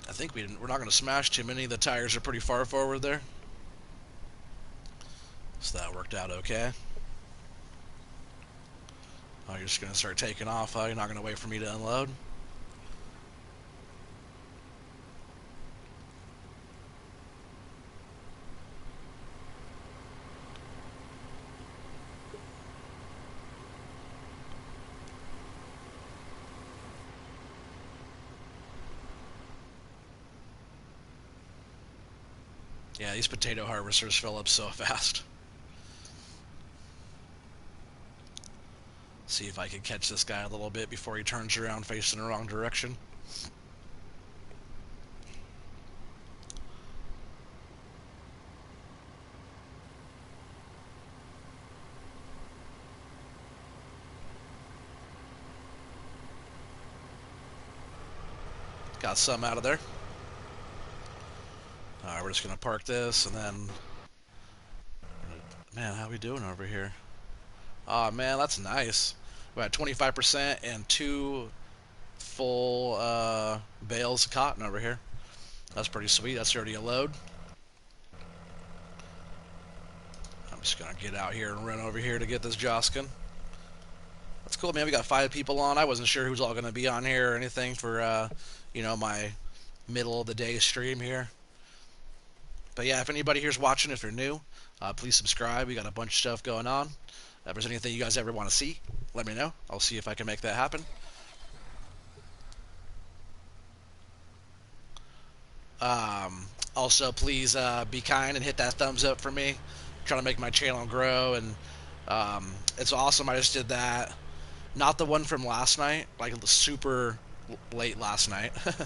I think we're not gonna smash too many. The tires are pretty far forward there, so that worked out okay. Oh, you're just gonna start taking off, huh? You're not gonna wait for me to unload? Yeah, these potato harvesters fill up so fast. See if I can catch this guy a little bit before he turns around facing the wrong direction. Got some out of there. Alright, we're just gonna park this and then... Man, how we doing over here? Oh man, that's nice. We got 25% and two full bales of cotton over here. That's pretty sweet. That's already a load. I'm just gonna get out here and run over here to get this Joskin. That's cool, man. We got 5 people on. I wasn't sure who's all gonna be on here or anything for my middle of the day stream here. But yeah, if anybody here's watching, if you're new, please subscribe. We got a bunch of stuff going on. If there's anything you guys ever want to see, let me know. I'll see if I can make that happen. Also, please be kind and hit that thumbs up for me. I'm trying to make my channel grow, and it's awesome. I just did that. Not the one from last night, like super late last night. I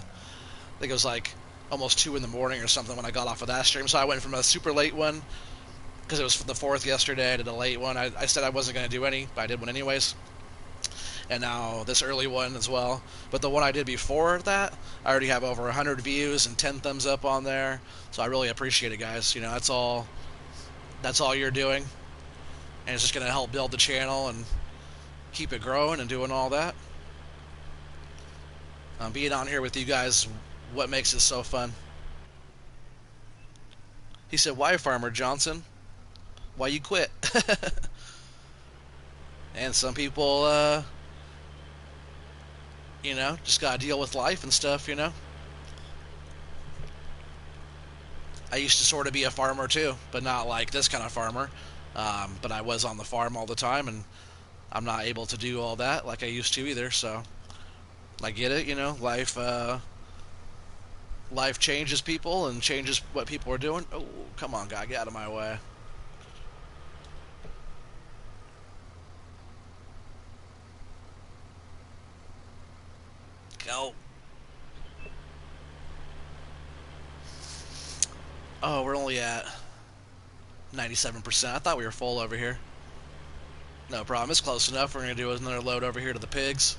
think it was like almost 2 in the morning or something when I got off of that stream. So I went from a super late one because it was the 4th yesterday. I did a late one. I said I wasn't going to do any, but I did one anyways. And now this early one as well. But the one I did before that, I already have over 100 views and 10 thumbs up on there. So I really appreciate it, guys. You know, that's all you're doing, and it's just going to help build the channel and keep it growing and doing all that. Being on here with you guys, what makes it so fun. He said, "Why, Farmer Johnson? Why you quit?" And some people, just gotta deal with life and stuff. I used to sort of be a farmer too, but not like this kind of farmer. But I was on the farm all the time, and I'm not able to do all that like I used to either. So I get it. Life changes people and changes what people are doing. Oh, come on, guy, get out of my way. Go. Oh, we're only at 97%. I thought we were full over here. No problem. It's close enough. We're going to do another load over here to the pigs.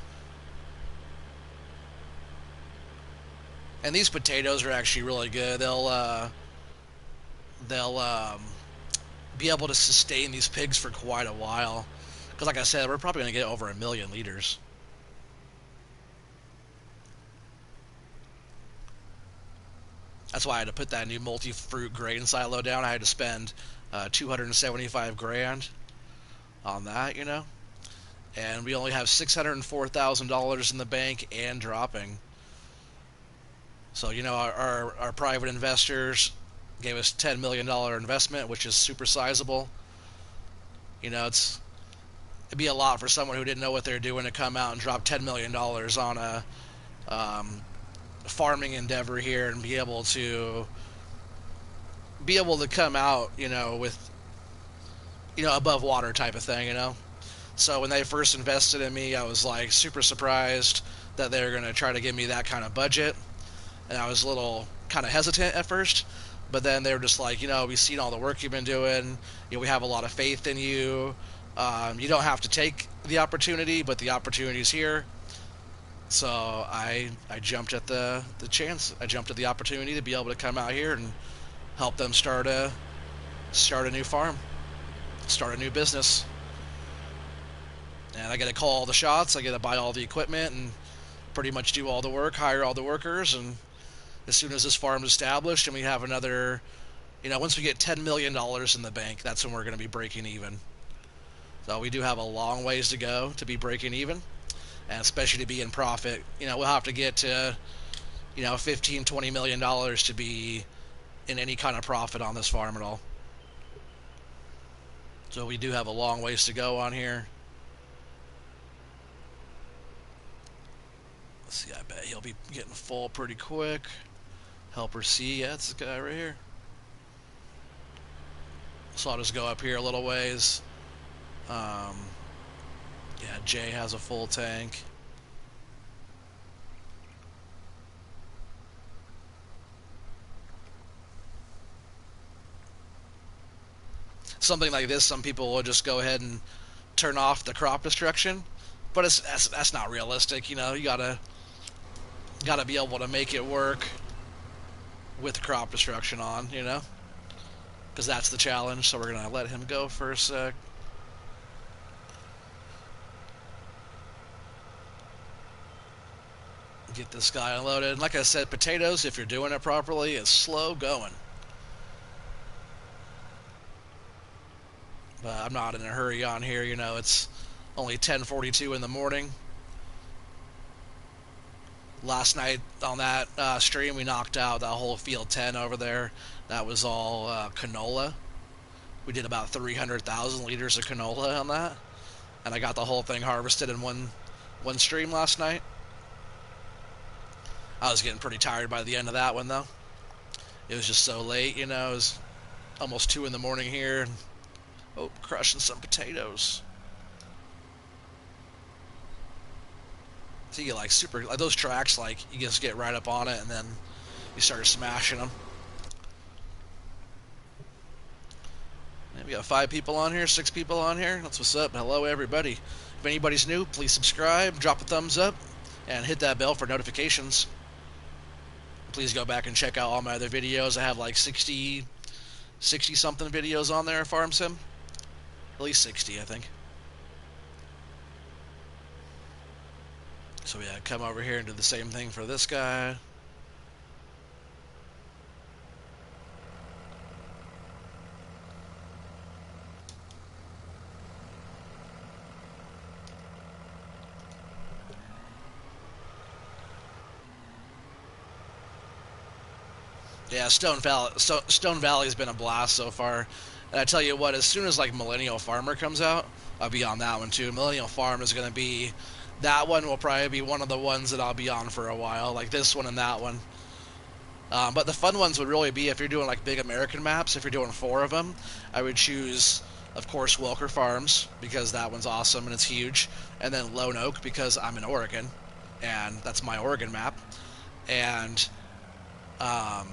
And these potatoes are actually really good. They'll be able to sustain these pigs for quite a while. Because like I said, we're probably going to get over 1,000,000 liters. That's why I had to put that new multi-fruit grain silo down. I had to spend 275 grand on that. And we only have $604,000 in the bank and dropping. So, our private investors gave us $10 million investment, which is super sizable. It'd be a lot for someone who didn't know what they're doing to come out and drop $10 million on a farming endeavor here and be able to come out, with, above water type of thing. So when they first invested in me, I was like super surprised that they were going to try to give me that kind of budget. And I was a little kind of hesitant at first, but then they were just like, we've seen all the work you've been doing. We have a lot of faith in you. You don't have to take the opportunity, but the opportunity's here. So I jumped at the chance. I jumped at the opportunity to be able to come out here and help them start a new farm, start a new business. And I get to call all the shots. I get to buy all the equipment and pretty much do all the work, hire all the workers. And as soon as this farm's established and we have another, once we get $10 million in the bank, that's when we're going to be breaking even. So we do have a long ways to go to be breaking even, and especially to be in profit. We'll have to get to, $15-20 million to be in any kind of profit on this farm at all. So we do have a long ways to go on here. Let's see, I bet he'll be getting full pretty quick. Helper C, yeah, it's this guy right here. So I'll just go up here a little ways. Yeah, Jay has a full tank. Something like this, some people will just go ahead and turn off the crop destruction, but that's not realistic. You gotta be able to make it work with the crop destruction on. Because that's the challenge. So we're gonna let him go for a sec. Get this guy unloaded. And like I said, potatoes, if you're doing it properly, it's slow going. But I'm not in a hurry on here. It's only 10:42 in the morning. Last night on that stream, we knocked out that whole field 10 over there. That was all canola. We did about 300,000 liters of canola on that. And I got the whole thing harvested in one stream last night. I was getting pretty tired by the end of that one, though. It was just so late, it was almost 2 in the morning here. Oh, crushing some potatoes. So you get like those tracks, like you just get right up on it and then you start smashing them. We got 5 people on here, 6 people on here. That's what's up. Hello, everybody. If anybody's new, please subscribe, drop a thumbs up, and hit that bell for notifications. Please go back and check out all my other videos. I have like 60 something videos on there, Farm Sim. At least 60, I think. So yeah, come over here and do the same thing for this guy. Yeah, Stone Valley's been a blast so far. And I tell you what, as soon as like Millennial Farmer comes out, I'll be on that one too. Millennial Farm is going to be, that one will probably be one of the ones that I'll be on for a while, like this one and that one. But the fun ones would really be if you're doing like big American maps. If you're doing 4 of them, I would choose, of course, Welker Farms because that one's awesome and it's huge, and then Lone Oak because I'm in Oregon, and that's my Oregon map, and um,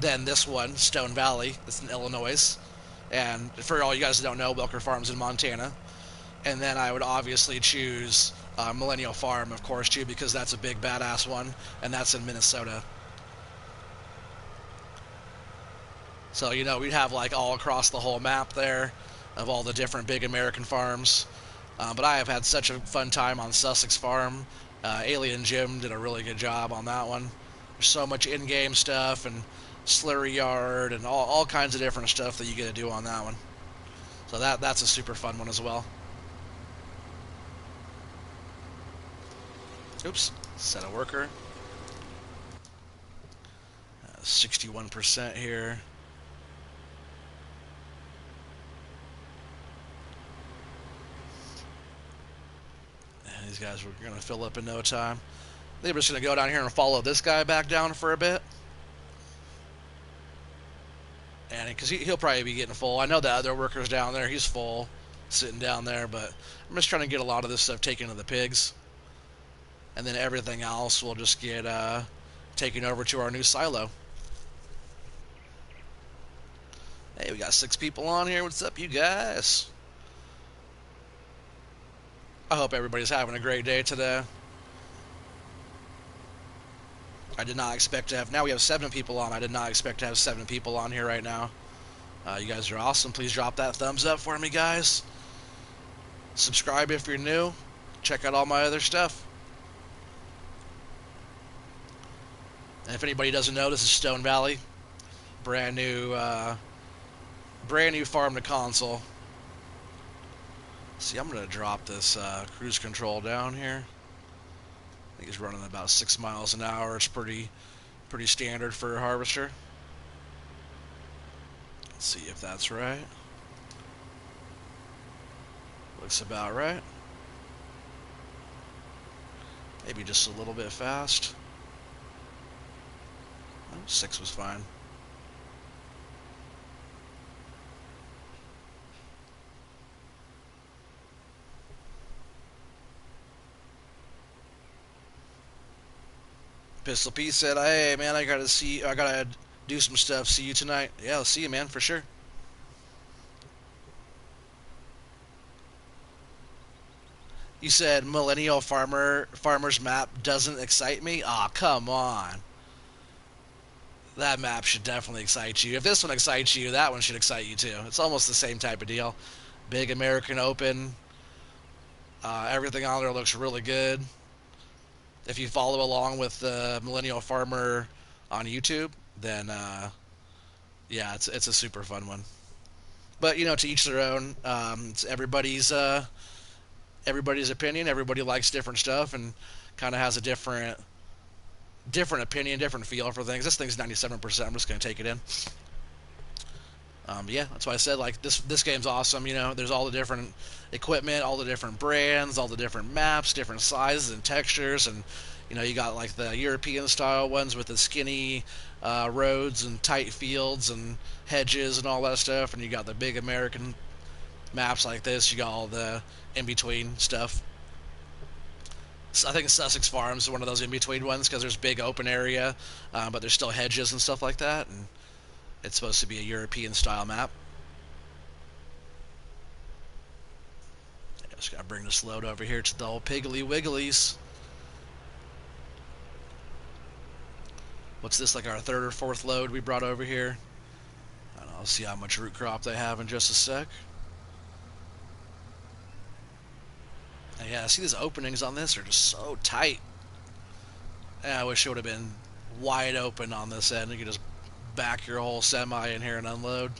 then this one, Stone Valley, it's in Illinois, and for all you guys that don't know, Welker Farms in Montana, and then I would obviously choose Millennial Farm, of course, too, because that's a big badass one, and that's in Minnesota. So, you know, we'd have like all across the whole map there of all the different big American farms. But I have had such a fun time on Sussex Farm. Alien Jim did a really good job on that one. There's so much in-game stuff and slurry yard and all kinds of different stuff that you get to do on that one. So that's a super fun one as well. Oops, set a worker. 61% here. These guys were going to fill up in no time. They're just going to go down here and follow this guy back down for a bit. And because he'll probably be getting full. I know the other worker's down there. He's full, sitting down there. But I'm just trying to get a lot of this stuff taken to the pigs. And then everything else will just get taken over to our new silo. Hey, we got 6 people on here. What's up, you guys? I hope everybody's having a great day today. I did not expect to have... Now we have 7 people on. I did not expect to have 7 people on here right now. You guys are awesome. Please drop that thumbs up for me, guys. Subscribe if you're new. Check out all my other stuff. And if anybody doesn't know, this is Stone Valley. Brand new farm to console. See, I'm going to drop this cruise control down here. I think he's running about 6 miles an hour. It's pretty standard for a harvester. Let's see if that's right. Looks about right. Maybe just a little bit fast. Oh, 6 was fine. Pistol P said, "Hey man, I gotta do some stuff. See you tonight." Yeah, I'll see you, man, for sure. You said Millennial Farmer's map doesn't excite me. Aw, come on. That map should definitely excite you. If this one excites you, that one should excite you too. It's almost the same type of deal. Big American Open. Everything on there looks really good. If you follow along with the Millennial Farmer on YouTube, then yeah, it's a super fun one. But you know, to each their own. It's everybody's opinion. Everybody likes different stuff and kind of has a different opinion, different feel for things. This thing's 97%. I'm just gonna take it in. Yeah, that's why I said like this game's awesome. You know, there's all the different equipment, all the different brands, all the different maps, different sizes and textures, and you know you got like the European style ones with the skinny roads and tight fields and hedges and all that stuff, and you got the big American maps like this. You got all the in between stuff. So I think Sussex Farms is one of those in between ones because there's big open area, but there's still hedges and stuff like that, and it's supposed to be a European style map. Just gotta bring this load over here to the old Piggly Wigglies. What's this, like our third or fourth load we brought over here? I don't know, I'll see how much root crop they have in just a sec. And yeah, see these openings on this are just so tight. Yeah, I wish it would have been wide open on this end. You could just back your whole semi in here and unload.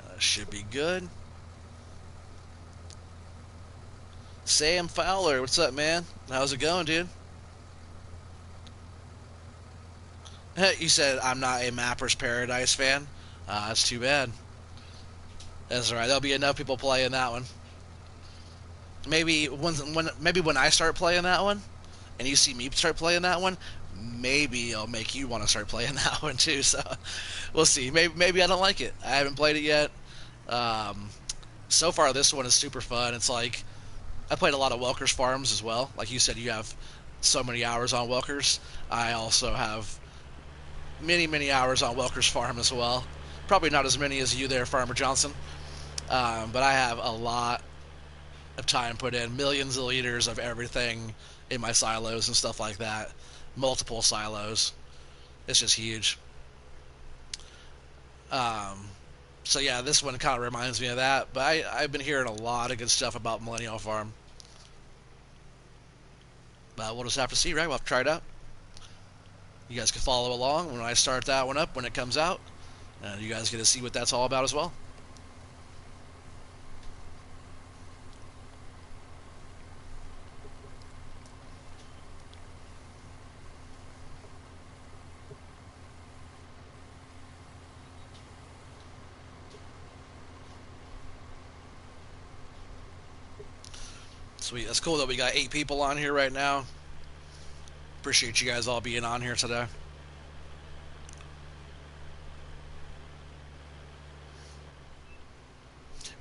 That should be good. Sam Fowler, what's up, man? How's it going, dude? You said I'm not a Mapper's Paradise fan. That's too bad. That's alright. There'll be enough people playing that one. Maybe when I start playing that one, and you see me start playing that one, maybe I'll make you want to start playing that one too. So we'll see. Maybe I don't like it. I haven't played it yet. Um, so far, this one is super fun. It's like I played a lot of Welker's Farms as well. Like you said, you have so many hours on Welker's. I also have many hours on Welker's Farm as well. Probably not as many as you there, Farmer Johnson. But I have a lot of time put in, millions of liters of everything in my silos and stuff like that. Multiple silos. It's just huge. Um, so yeah, this one kind of reminds me of that. But I've been hearing a lot of good stuff about Millennial Farm. But we'll just have to see, right? We'll have to try it out. You guys can follow along when I start that one up when it comes out. And you guys get to see what that's all about as well. Sweet. That's cool that we got 8 people on here right now. Appreciate you guys all being on here today.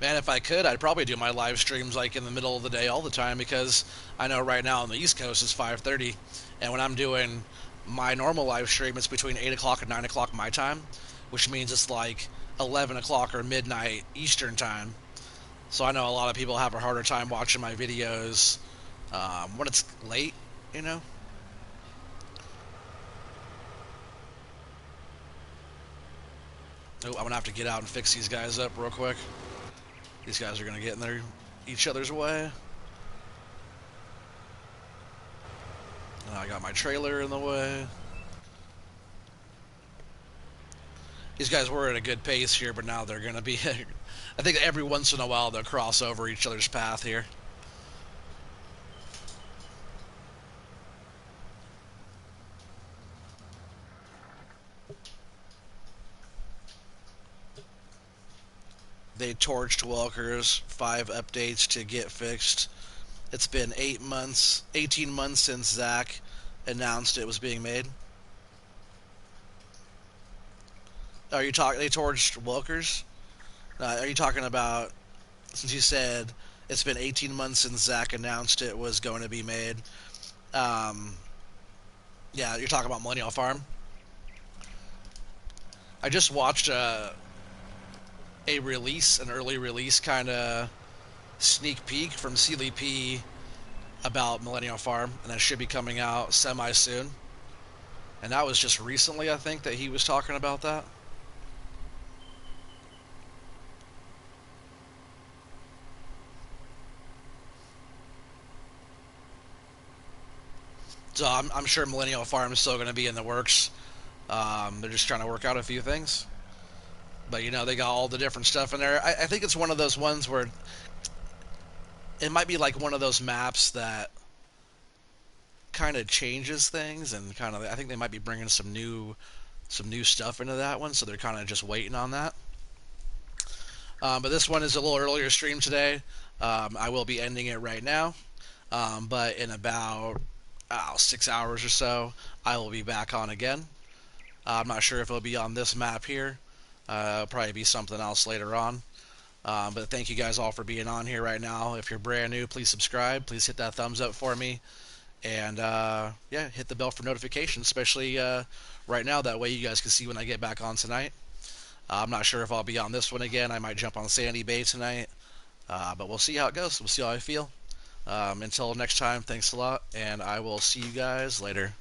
Man, if I could, I'd probably do my live streams like in the middle of the day all the time, because I know right now on the East Coast it's 5:30, and when I'm doing my normal live stream, it's between 8 o'clock and 9 o'clock my time, which means it's like 11 o'clock or midnight Eastern time. So I know a lot of people have a harder time watching my videos when it's late, you know? Oh, I'm going to have to get out and fix these guys up real quick. These guys are going to get in each other's way. And I got my trailer in the way. These guys were at a good pace here, but now they're going to be... I think every once in a while they'll cross over each other's path here. They torched Welker's 5 updates to get fixed. It's been 18 months since Zach announced it was being made. Are you talking? They torched Welker's? Are you talking about, since you said it's been 18 months since Zach announced it was going to be made? Um, yeah, you're talking about Millennial Farm. I just watched an early release kind of sneak peek from CLP about Millennial Farm, and that should be coming out semi soon. And that was just recently, I think, that he was talking about that. So I'm sure Millennial Farm is still going to be in the works. They're just trying to work out a few things. But, you know, they got all the different stuff in there. I think it's one of those ones where it might be like one of those maps that kind of changes things, and kind of, I think they might be bringing some new stuff into that one, so they're kind of just waiting on that. But this one is a little earlier stream today. I will be ending it right now. But in about 6 hours or so, I will be back on again. I'm not sure if it'll be on this map here. It'll probably be something else later on. But thank you guys all for being on here right now. If you're brand new, please subscribe. Please hit that thumbs up for me. And yeah, hit the bell for notifications, especially right now. That way you guys can see when I get back on tonight. I'm not sure if I'll be on this one again. I might jump on Sandy Bay tonight. But we'll see how it goes. We'll see how I feel. Until next time, thanks a lot, and I will see you guys later.